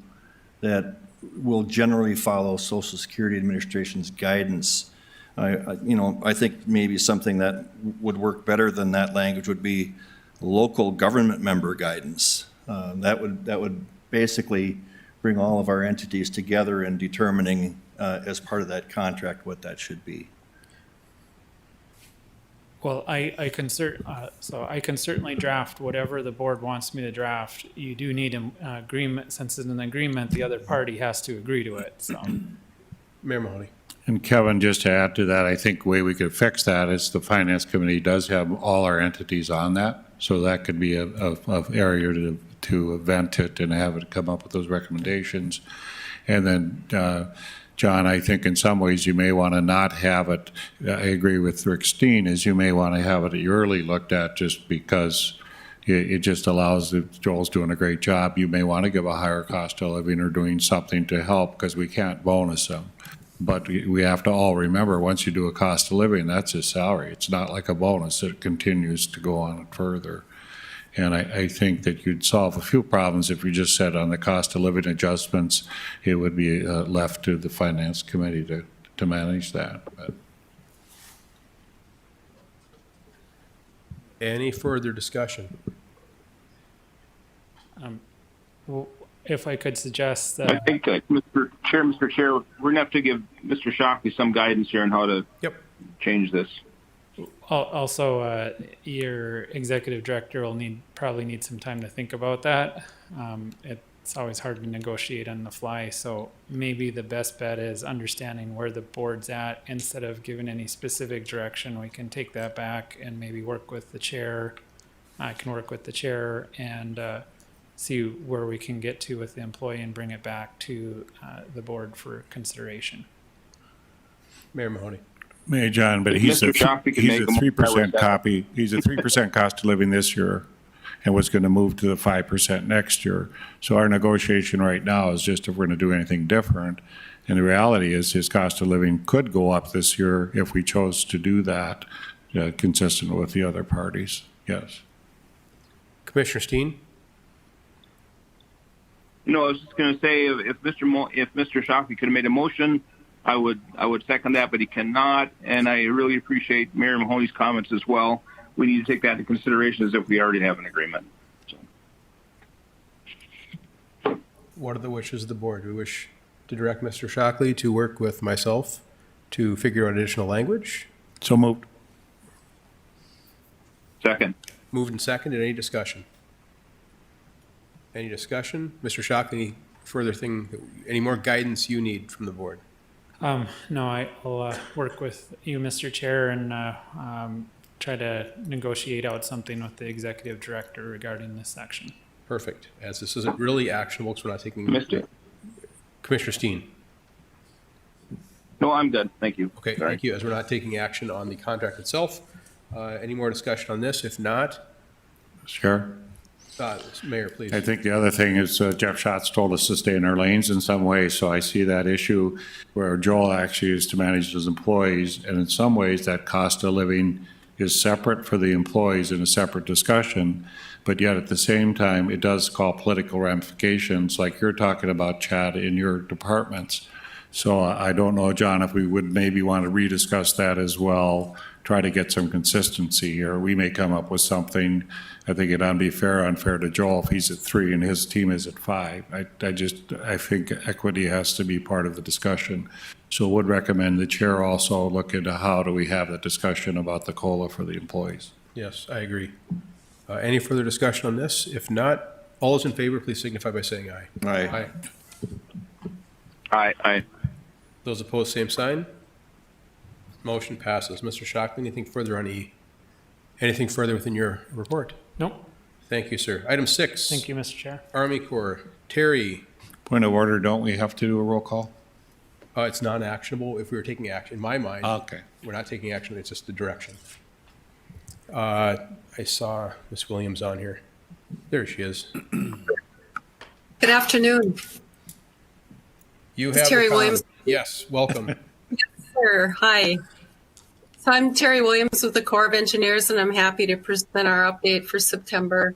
that will generally follow Social Security Administration's guidance. I think maybe something that would work better than that language would be local government member guidance. That would basically bring all of our entities together in determining as part of that contract what that should be. Well, I can certainly draft whatever the board wants me to draft. You do need an agreement. Since it's an agreement, the other party has to agree to it. So, Mayor Mahoney. And Kevin, just to add to that, I think the way we could fix that is the Finance Committee does have all our entities on that. So that could be a area to vent it and have it come up with those recommendations. And then, John, I think in some ways you may want to not have it, I agree with Rick Steen, is you may want to have it yearly looked at just because it just allows, if Joel's doing a great job, you may want to give a higher cost of living or doing something to help because we can't bonus them. But we have to all remember, once you do a cost of living, that's his salary. It's not like a bonus. It continues to go on further. And I think that you'd solve a few problems if you just said on the cost of living adjustments, it would be left to the Finance Committee to manage that. But. Any further discussion? well, if I could suggest I that, think, Mr. Chair, we're going to have to give Mr. Shockley some guidance here on how to change this. also your executive director will probably need some time to think about that. It's always hard to negotiate on the fly, so maybe the best bet is understanding where the board's at instead of giving any specific direction. We can take that back and maybe work with the chair. I can work with the chair and see where we can get to with the employee and bring it back to the board for consideration. Mayor Mahoney. Mayor John, but If he's a Mr. Shockey could make a 3% motion, copy. He's a 3% cost of living this year and was going to move to the 5% next year. So our negotiation right now is just if we're going to do anything different. And the reality is his cost of living could go up this year if we chose to do that, consistent with the other parties. Yes. Commissioner Steen. I was just going to say if Mr. Shockey could have made a motion, I would second that, but he cannot, and I really appreciate Mayor Mahoney's comments as well. We need to take that into consideration as if we already have an agreement. So. What are the wishes of the board? Do we wish to direct Mr. Shockley to work with myself to figure out additional language? So moved. Second. Moved and seconded. Any discussion? Any discussion? Mr. Shockley, any more guidance you need from the board? No, I'll work with you, Mr. Chair, and try to negotiate out something with the executive director regarding this section. Perfect. As this isn't really actionable, because we're not taking... Commissioner Steen. No, I'm good. Thank you. Okay, Sorry. thank you. As we're not taking action on the contract itself, any more discussion on this? If not, Sure. Mayor, please. I think the other thing is Jeff Schatz told us to stay in our lanes in some ways, so I see that issue where Joel actually is to manage his employees, and in some ways that cost of living is separate for the employees in a separate discussion, but yet at the same time, it does call political ramifications like you're talking about, Chad, in your departments. So I don't know, John, if we would maybe want to rediscuss that as well, try to get some consistency here. We may come up with something. I think it'd be unfair to Joel if he's at 3 and his team is at 5. I think equity has to be part of the discussion. So would recommend the chair also look into how do we have the discussion about the COLA for the employees. Yes, I agree. Any further discussion on this? If not, all those in favor, please signify by saying aye. Aye. Aye. Those opposed, same sign. Motion passes. Mr. Shockley, anything further on E? Anything further within your report? Nope. Thank you, sir. Item 6. Thank you, Mr. Chair. Army Corps. Terry. Point of order, don't we have to do a roll call? It's non-actionable if we were taking action. In my mind, Okay. we're not taking action. It's just the direction. I saw Ms. Williams on here. There she is. Good afternoon, You It's have Terry the con- Williams. Yes, welcome. sir. Hi. So I'm Terry Williams with the Corps of Engineers, and I'm happy to present our update for September.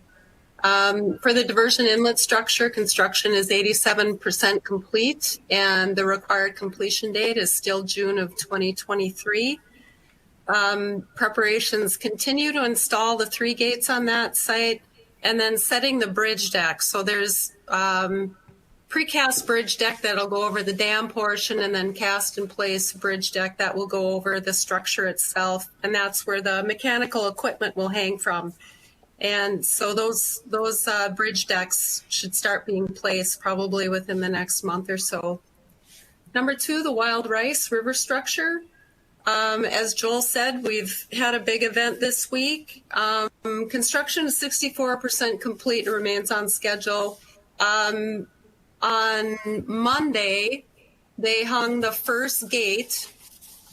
For the diversion inlet structure, construction is 87% complete, and the required completion date is still June of 2023. Preparations continue to install the 3 gates on that site, and then setting the bridge deck. So there's precast bridge deck that'll go over the dam portion, and then cast in place bridge deck that will go over the structure itself, and that's where the mechanical equipment will hang from. And so those bridge decks should start being placed probably within the next month or so. Number 2, the Wild Rice River structure. As Joel said, we've had a big event this week. Construction is 64% complete and remains on schedule. On Monday, they hung the first gate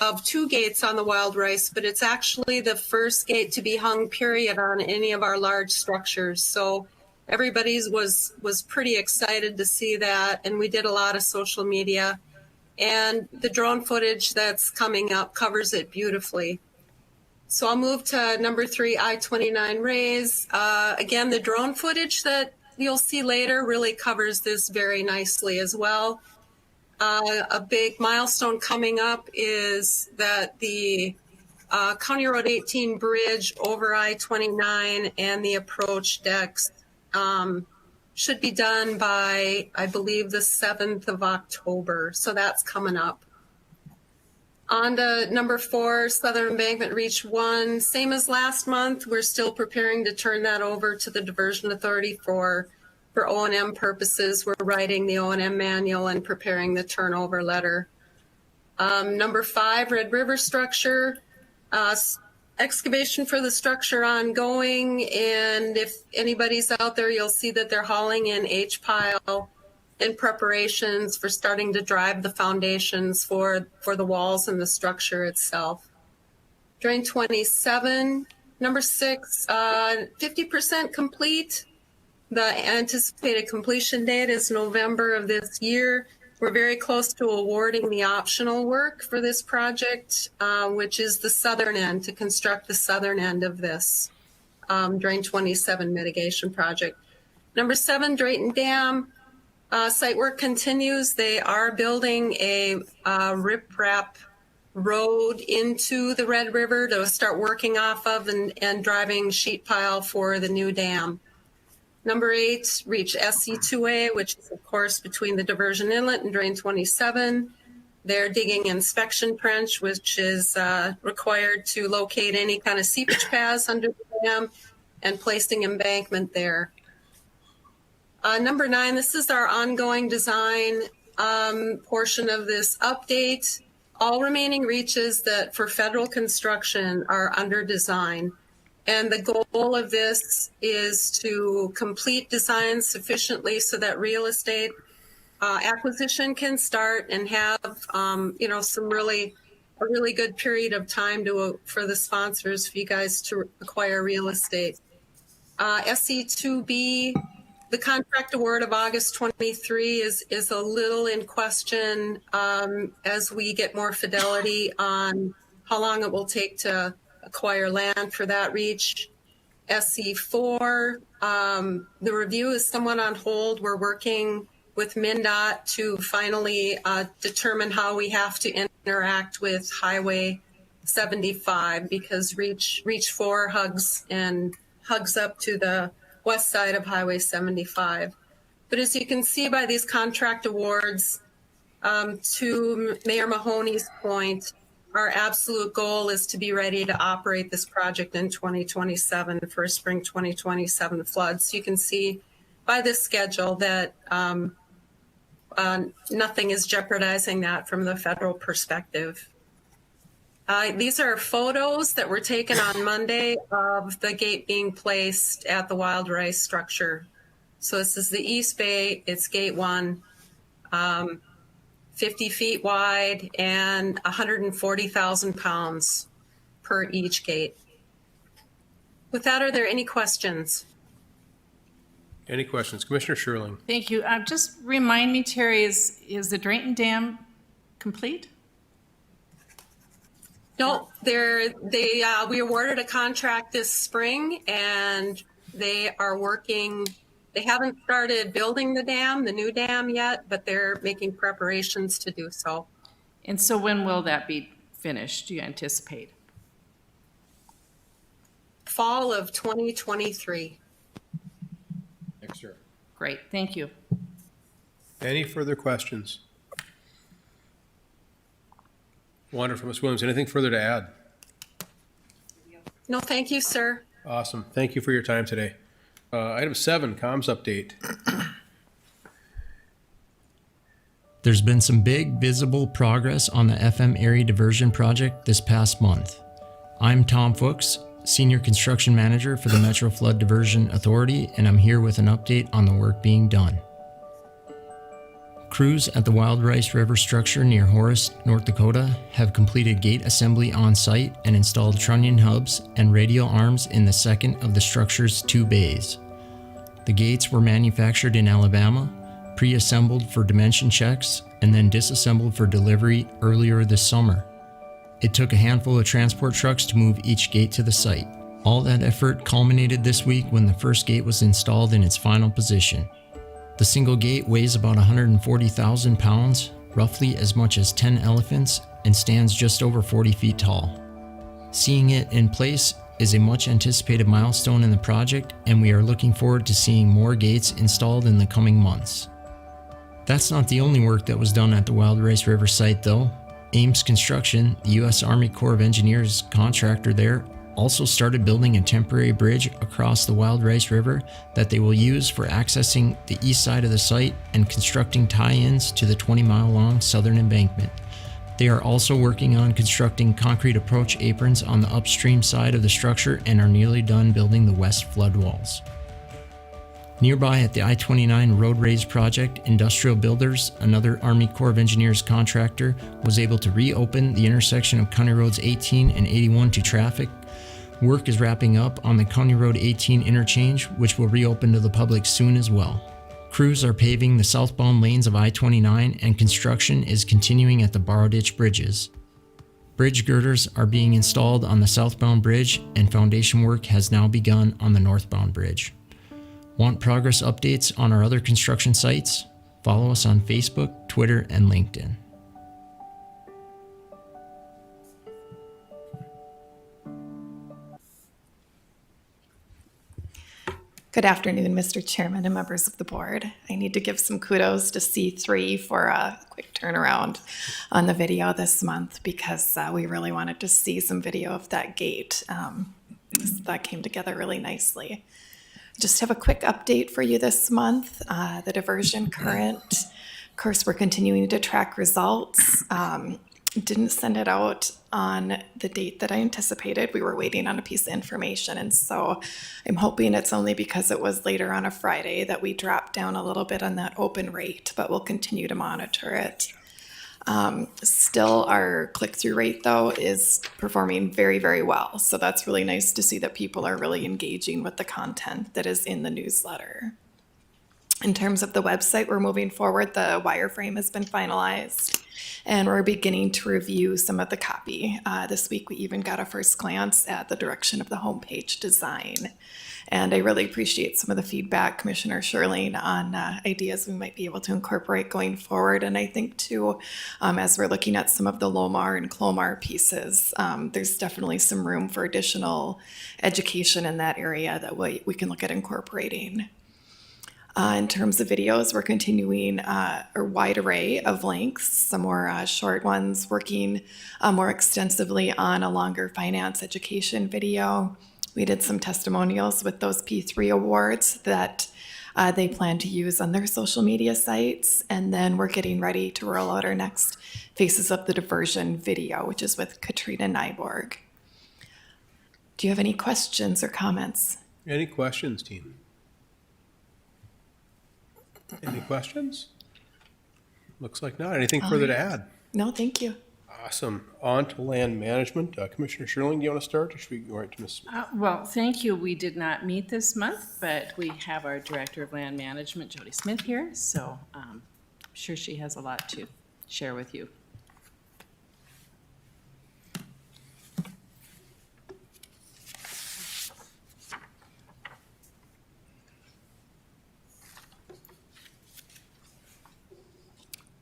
of 2 gates on the Wild Rice, but it's actually the first gate to be hung, period, on any of our large structures. So everybody's was pretty excited to see that, and we did a lot of social media. And the drone footage that's coming up covers it beautifully. So I'll move to number 3, I-29 raise. Again, the drone footage that you'll see later really covers this very nicely as well. A big milestone coming up is that the County Road 18 bridge over I-29 and the approach decks should be done by, I believe, the 7th of October. So that's coming up. On to number 4, Southern Embankment Reach 1. Same as last month, we're still preparing to turn that over to the Diversion Authority for O&M purposes. We're writing the O&M manual and preparing the turnover letter. Number 5, Red River structure. Excavation for the structure ongoing, and if anybody's out there, you'll see that they're hauling in H-pile in preparations for starting to drive the foundations for the walls and the structure itself. Drain 27, number 6, 50% complete. The anticipated completion date is November of this year. We're very close to awarding the optional work for this project, which is the southern end, to construct the southern end of this Drain 27 mitigation project. Number 7, Drayton Dam. Site work continues. They are building a riprap road into the Red River to start working off of and driving sheet pile for the new dam. Number 8, reach SC2A, which is, of course, between the diversion inlet and Drain 27. They're digging inspection trench, which is required to locate any kind of seepage paths under the dam, and placing embankment there. Number 9, this is our ongoing design portion of this update. All remaining reaches that for federal construction are under design. And the goal of this is to complete design sufficiently so that real estate acquisition can start and have, a really good period of time for the sponsors, for you guys to acquire real estate. SC2B, the contract award of August 23 is a little in question as we get more fidelity on how long it will take to acquire land for that reach. SE4, the review is somewhat on hold. We're working with MnDOT to finally determine how we have to interact with Highway 75 because Reach 4 hugs up to the west side of Highway 75. But as you can see by these contract awards, to Mayor Mahoney's point, our absolute goal is to be ready to operate this project in 2027 for spring 2027 floods. So you can see by this schedule that nothing is jeopardizing that from the federal perspective. These are photos that were taken on Monday of the gate being placed at the Wild Rice structure. So this is the East Bay, it's gate 1. 50 feet wide and 140,000 pounds per each gate. With that, are there any questions? Any questions? Commissioner Sherling? Thank you. Just remind me, Terry, is the Drayton Dam complete? No, we awarded a contract this spring and they are working. They haven't started building the new dam yet, but they're making preparations to do so. And so when will that be finished, do you anticipate? Fall of 2023. Next year. Great, thank you. Any further questions? Wonderful, Ms. Williams. Anything further to add? No, thank you, sir. Awesome. Thank you for your time today. Item 7, comms update. There's been some big visible progress on the FM area diversion project this past month. I'm Tom Fuchs, Senior Construction Manager for the Metro Flood Diversion Authority, and I'm here with an update on the work being done. Crews at the Wild Rice River structure near Horace, North Dakota have completed gate assembly on site and installed trunnion hubs and radial arms in the second of the structure's 2 bays. The gates were manufactured in Alabama, pre-assembled for dimension checks, and then disassembled for delivery earlier this summer. It took a handful of transport trucks to move each gate to the site. All that effort culminated this week when the first gate was installed in its final position. The single gate weighs about 140,000 pounds, roughly as much as 10 elephants, and stands just over 40 feet tall. Seeing it in place is a much anticipated milestone in the project, and we are looking forward to seeing more gates installed in the coming months. That's not the only work that was done at the Wild Rice River site though. Ames Construction, the U.S. Army Corps of Engineers contractor there, also started building a temporary bridge across the Wild Rice River that they will use for accessing the east side of the site and constructing tie-ins to the 20-mile-long southern embankment. They are also working on constructing concrete approach aprons on the upstream side of the structure and are nearly done building the west flood walls. Nearby at the I-29 Road Raise Project, Industrial Builders, another Army Corps of Engineers contractor, was able to reopen the intersection of County Roads 18 and 81 to traffic. Work is wrapping up on the County Road 18 interchange, which will reopen to the public soon as well. Crews are paving the southbound lanes of I-29 and construction is continuing at the Borrow Ditch bridges. Bridge girders are being installed on the southbound bridge and foundation work has now begun on the northbound bridge. Want progress updates on our other construction sites? Follow us on Facebook, Twitter, and LinkedIn. Good afternoon, Mr. Chairman and members of the board. I need to give some kudos to C3 for a quick turnaround on the video this month because we really wanted to see some video of that gate. That came together really nicely. Just have a quick update for you this month. The diversion current, of course, we're continuing to track results. Didn't send it out on the date that I anticipated. We were waiting on a piece of information. And so I'm hoping it's only because it was later on a Friday that we dropped down a little bit on that open rate, but we'll continue to monitor it. Still our click-through rate though is performing very, very well. So that's really nice to see that people are really engaging with the content that is in the newsletter. In terms of the website, we're moving forward. The wireframe has been finalized, and we're beginning to review some of the copy. This week, we even got a first glance at the direction of the homepage design. And I really appreciate some of the feedback, Commissioner Sherling, on ideas we might be able to incorporate going forward. And I think, too, as we're looking at some of the LOMAR and CLOMAR pieces, there's definitely some room for additional education in that area that we can look at incorporating. In terms of videos, we're continuing a wide array of lengths, some more short ones, working more extensively on a longer finance education video. We did some testimonials with those P3 awards that they plan to use on their social media sites. And then we're getting ready to roll out our next Faces of the Diversion video, which is with Katrina Nyborg. Do you have any questions or comments? Any questions, team? Any questions? Looks like not. Anything further to add? No, thank you. Awesome. On to land management. Commissioner Sherling, do you want to start, or should we go right to Ms.? Well, thank you. We did not meet this month, but we have our Director of Land Management, Jody Smith, here. So I'm sure she has a lot to share with you.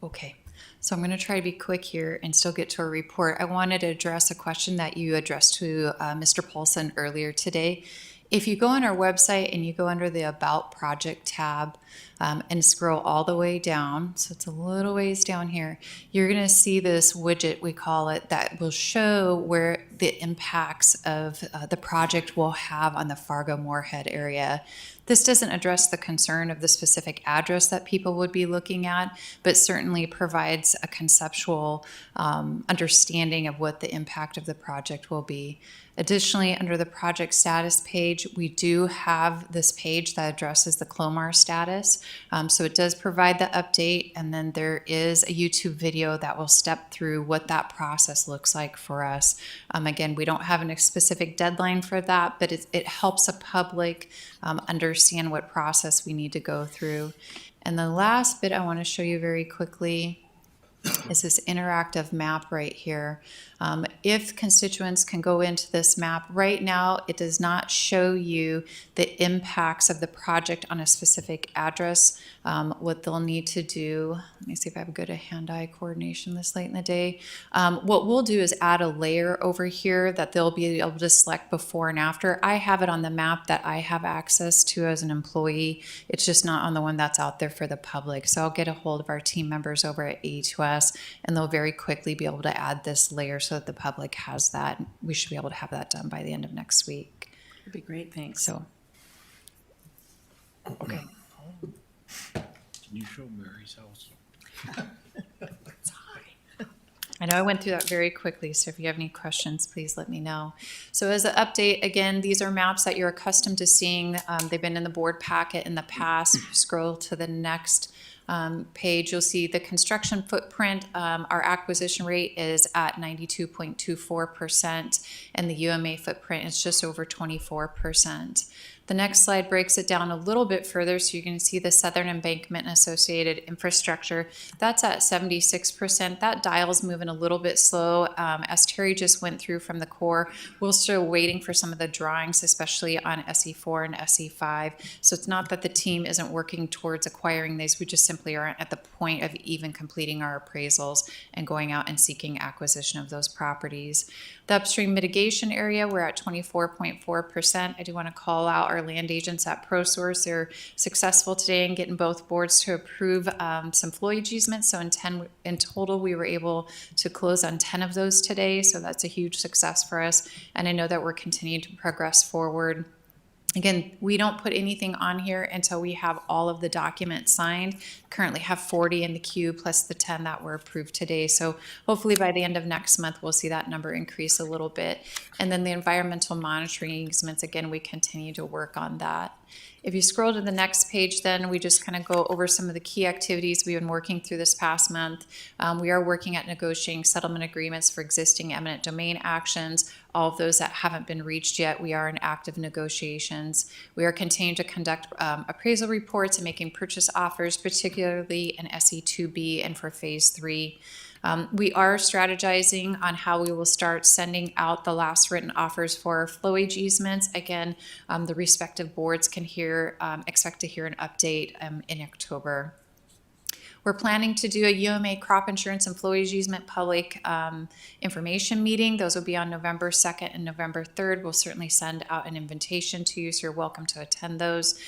Okay, so I'm going to try to be quick here and still get to a report. I wanted to address a question that you addressed to Mr. Paulson earlier today. If you go on our website and you go under the About Project tab and scroll all the way down, so it's a little ways down here, you're going to see this widget, we call it, that will show where the impacts of the project will have on the Fargo-Moorhead area. This doesn't address the concern of the specific address that people would be looking at, but certainly provides a conceptual understanding of what the impact of the project will be. Additionally, under the project status page, we do have this page that addresses the CLOMAR status. So it does provide the update, and then there is a YouTube video that will step through what that process looks like for us. Again, we don't have a specific deadline for that, but it helps a public understand what process we need to go through. And the last bit I want to show you very quickly is this interactive map right here. If constituents can go into this map, right now it does not show you the impacts of the project on a specific address. What they'll need to do, let me see if I have good hand-eye coordination this late in the day. What we'll do is add a layer over here that they'll be able to select before and after. I have it on the map that I have access to as an employee. It's just not on the one that's out there for the public. So I'll get a hold of our team members over at A2S, and they'll very quickly be able to add this layer so that the public has that. We should be able to have that done by the end of next week. That'd be great, thanks. So, okay. Can you show Mary's house? I know I went through that very quickly, so if you have any questions, please let me know. So as an update, again, these are maps that you're accustomed to seeing. They've been in the board packet in the past. Scroll to the next page, you'll see the construction footprint. Our acquisition rate is at 92.24%, and the UMA footprint is just over 24%. The next slide breaks it down a little bit further, so you can see the Southern Embankment and associated infrastructure. That's at 76%. That dial's moving a little bit slow. As Terry just went through from the Corps, we're still waiting for some of the drawings, especially on SE4 and SE5. So it's not that the team isn't working towards acquiring these. We just simply aren't at the point of even completing our appraisals and going out and seeking acquisition of those properties. The upstream mitigation area, we're at 24.4%. I do want to call out our land agents at ProSource. They're successful today in getting both boards to approve some flowage easements. So in total, we were able to close on 10 of those today. So that's a huge success for us. And I know that we're continuing to progress forward. Again, we don't put anything on here until we have all of the documents signed. Currently have 40 in the queue plus the 10 that were approved today. So hopefully by the end of next month, we'll see that number increase a little bit. And then the environmental monitoring easements, again, we continue to work on that. If you scroll to the next page, then we just kind of go over some of the key activities we've been working through this past month. We are working at negotiating settlement agreements for existing eminent domain actions. All of those that haven't been reached yet, we are in active negotiations. We are continuing to conduct appraisal reports and making purchase offers, particularly in SE2B and for Phase 3. We are strategizing on how we will start sending out the last written offers for flowage easements. Again, the respective boards can expect to hear an update in October. We're planning to do a UMA crop insurance and flowage easement public information meeting. Those will be on November 2nd and November 3rd. We'll certainly send out an invitation to you, so you're welcome to attend those.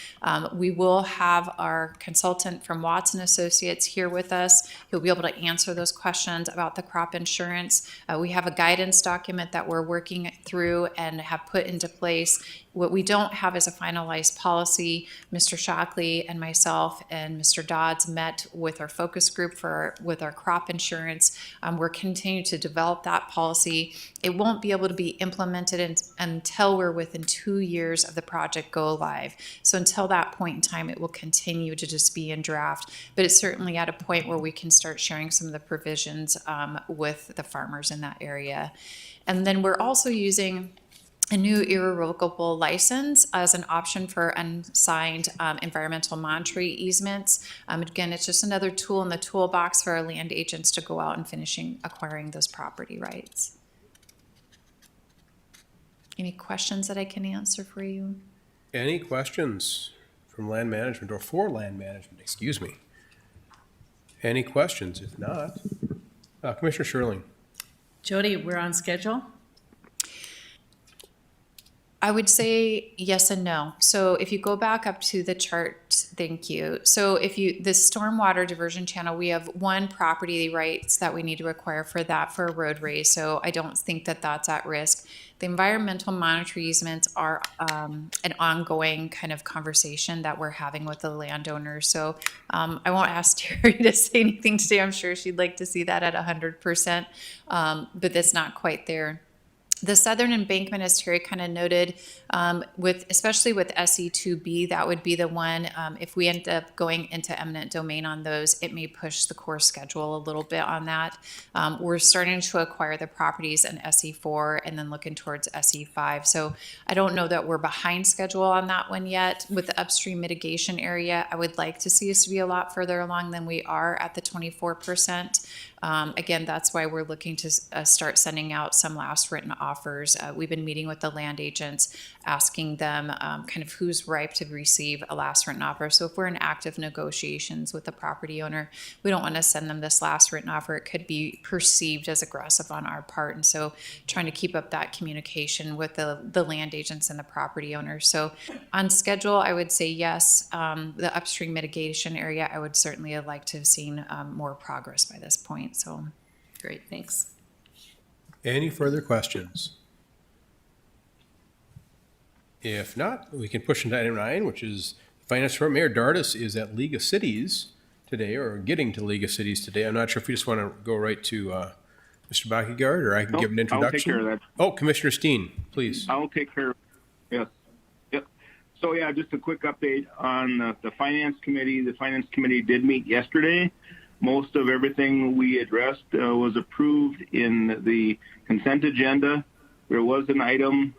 We will have our consultant from Watson Associates here with us. He'll be able to answer those questions about the crop insurance. We have a guidance document that we're working through and have put into place. What we don't have is a finalized policy. Mr. Shockley and myself and Mr. Dodds met with our focus group with our crop insurance. We're continuing to develop that policy. It won't be able to be implemented until we're within 2 years of the project go live. So until that point in time, it will continue to just be in draft, but it's certainly at a point where we can start sharing some of the provisions with the farmers in that area. And then we're also using a new irrevocable license as an option for unsigned environmental monitoring easements. Again, it's just another tool in the toolbox for our land agents to go out and acquiring those property rights. Any questions that I can answer for you? Any questions from land management or for land management, excuse me? Any questions? If not, Commissioner Sherling. Jody, we're on schedule? I would say yes and no. So if you go back up to the chart, thank you. So the stormwater diversion channel, we have one property rights that we need to acquire for that for a road raise. So I don't think that that's at risk. The environmental monitoring easements are an ongoing kind of conversation that we're having with the landowners. So I won't ask Terry to say anything today. I'm sure she'd like to see that at 100%, but that's not quite there. The southern embankment, as Terry kind of noted, especially with SE2B, that would be the one, if we end up going into eminent domain on those, it may push the core schedule a little bit on that. We're starting to acquire the properties in SE4 and then looking towards SE5. So I don't know that we're behind schedule on that one yet. With the upstream mitigation area, I would like to see us to be a lot further along than we are at the 24%. Again, that's why we're looking to start sending out some last written offers. We've been meeting with the land agents, asking them kind of who's ripe to receive a last written offer. So if we're in active negotiations with the property owner, we don't want to send them this last written offer. It could be perceived as aggressive on our part. And so trying to keep up that communication with the land agents and the property owners. So on schedule, I would say yes. The upstream mitigation area, I would certainly have liked to have seen more progress by this point. So Great, thanks. Any further questions? If not, we can push into item 9, which is Finance Department. Mayor Dardis is at League of Cities today, or getting to League of Cities today. I'm not sure if we just want to go right to Mr. Bakkegaard, or I can give an introduction. I'll take care of that. Oh, Commissioner Steen, please. I'll take care of it. Yes. Yep. So yeah, just a quick update on the Finance Committee. The Finance Committee did meet yesterday. Most of everything we addressed was approved in the consent agenda. There was an item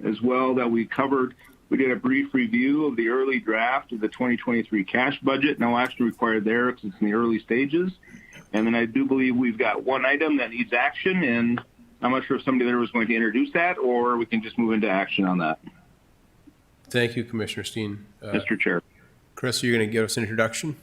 as well that we covered. We did a brief review of the early draft of the 2023 cash budget. No action required there because it's in the early stages. And then I do believe we've got one item that needs action, and I'm not sure if somebody there was going to introduce that, or we can just move into action on that. Thank you, Commissioner Steen. Mr. Chair. Chris, are you going to give us an introduction?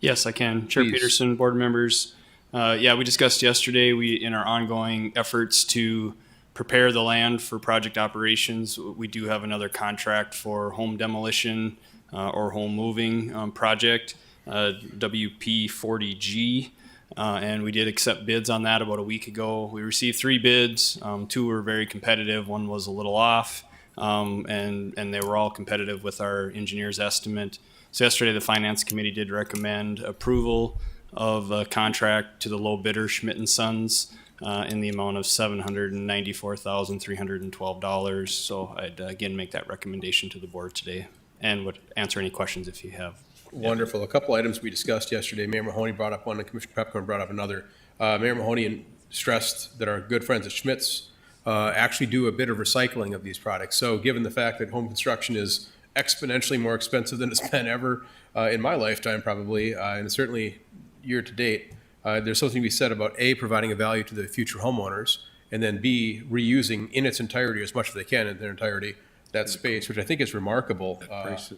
Yes, I can. Chair Please. Peterson, board members. We discussed yesterday, in our ongoing efforts to prepare the land for project operations, we do have another contract for home demolition or home moving project, WP40G. And we did accept bids on that about a week ago. We received 3 bids. 2 were very competitive. One was a little off, and they were all competitive with our engineer's estimate. So yesterday, the Finance Committee did recommend approval of a contract to the low bidder, Schmidt & Sons, in the amount of $794,312. So I'd again make that recommendation to the board today and would answer any questions if you have. Wonderful. A couple items we discussed yesterday. Mayor Mahoney brought up one and Commissioner Pepcorn brought up another. Mayor Mahoney stressed that our good friends at Schmitz actually do a bit of recycling of these products. So given the fact that home construction is exponentially more expensive than it's been ever in my lifetime probably, and certainly year to date, there's something to be said about A, providing a value to the future homeowners, and then B, reusing in its entirety, as much as they can in their entirety, that space, which I think is remarkable,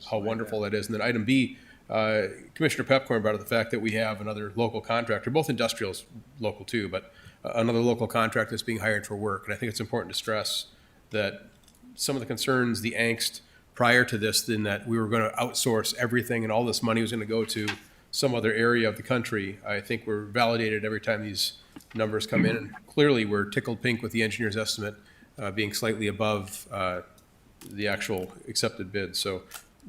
how wonderful that is. And then item B, Commissioner Pepcorn brought up the fact that we have another local contractor, both industrials local too, but another local contractor that's being hired for work. And I think it's important to stress that some of the concerns, the angst prior to this, in that we were going to outsource everything and all this money was going to go to some other area of the country, I think we're validated every time these numbers come in. And clearly we're tickled pink with the engineer's estimate being slightly above the actual accepted bid. So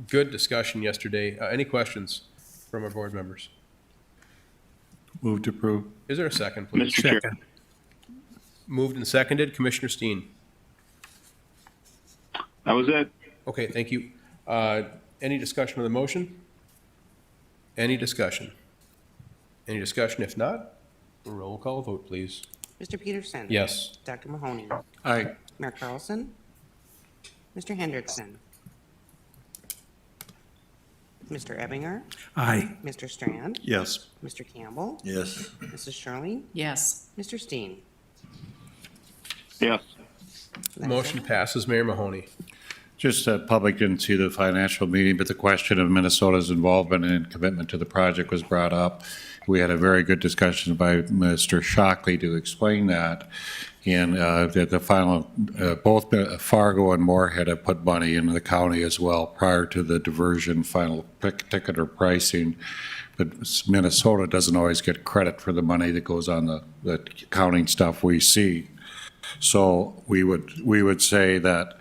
good discussion yesterday. Any questions from our board members? Move to approve. Is there a second, please? Mr. Chair. Second. Moved and seconded. Commissioner Steen. That was it. Okay, thank you. Any discussion on the motion? Any discussion? Any discussion? If not, roll call vote, please. Mr. Peterson? Yes. Dr. Mahoney? Aye. Mayor Carlson? Mr. Hendrickson? Mr. Ebinger? Aye. Mr. Strand? Yes. Mr. Campbell? Yes. Mrs. Shirley? Yes. Mr. Steen? Yes. Motion passes. Mayor Mahoney. Just that public didn't see the financial meeting, but the question of Minnesota's involvement and commitment to the project was brought up. We had a very good discussion by Mr. Shockley to explain that. And the final, both Fargo and Moorhead have put money into the county as well prior to the diversion final ticket or pricing. But Minnesota doesn't always get credit for the money that goes on the accounting stuff we see. So we would say that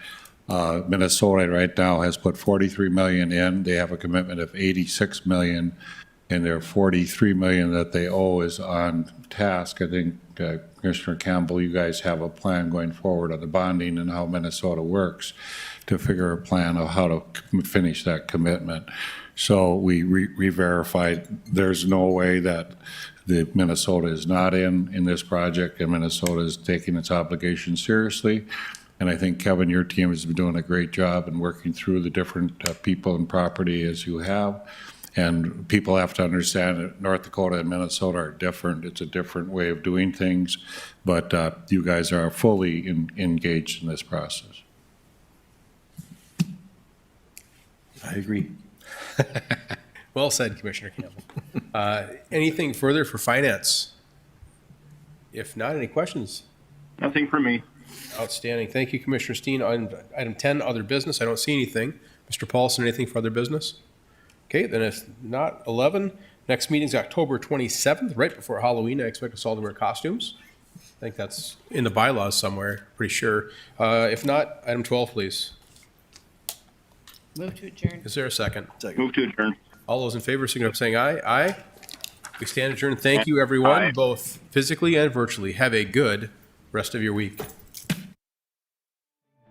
Minnesota right now has put 43 million in. They have a commitment of 86 million, and their 43 million that they owe is on task. I think Commissioner Campbell, you guys have a plan going forward on the bonding and how Minnesota works to figure a plan of how to finish that commitment. So we verified there's no way that the Minnesota is not in this project, and Minnesota is taking its obligation seriously. And I think, Kevin, your team has been doing a great job in working through the different people and property as you have. And people have to understand that North Dakota and Minnesota are different. It's a different way of doing things, but you guys are fully engaged in this process. I agree. Well said, Commissioner Campbell. Anything further for finance? If not, any questions? Nothing for me. Outstanding. Thank you, Commissioner Steen. On item 10, other business, I don't see anything. Mr. Paulson, anything for other business? Okay, then if not, 11, next meeting is October 27th, right before Halloween. I expect us all to wear costumes. I think that's in the bylaws somewhere, pretty sure. If not, item 12, please. Move to adjourn. Is there a second? Move to adjourn. All those in favor, signify by saying aye. Aye. We stand adjourned. Thank you, everyone, Aye. both physically and virtually. Have a good rest of your week.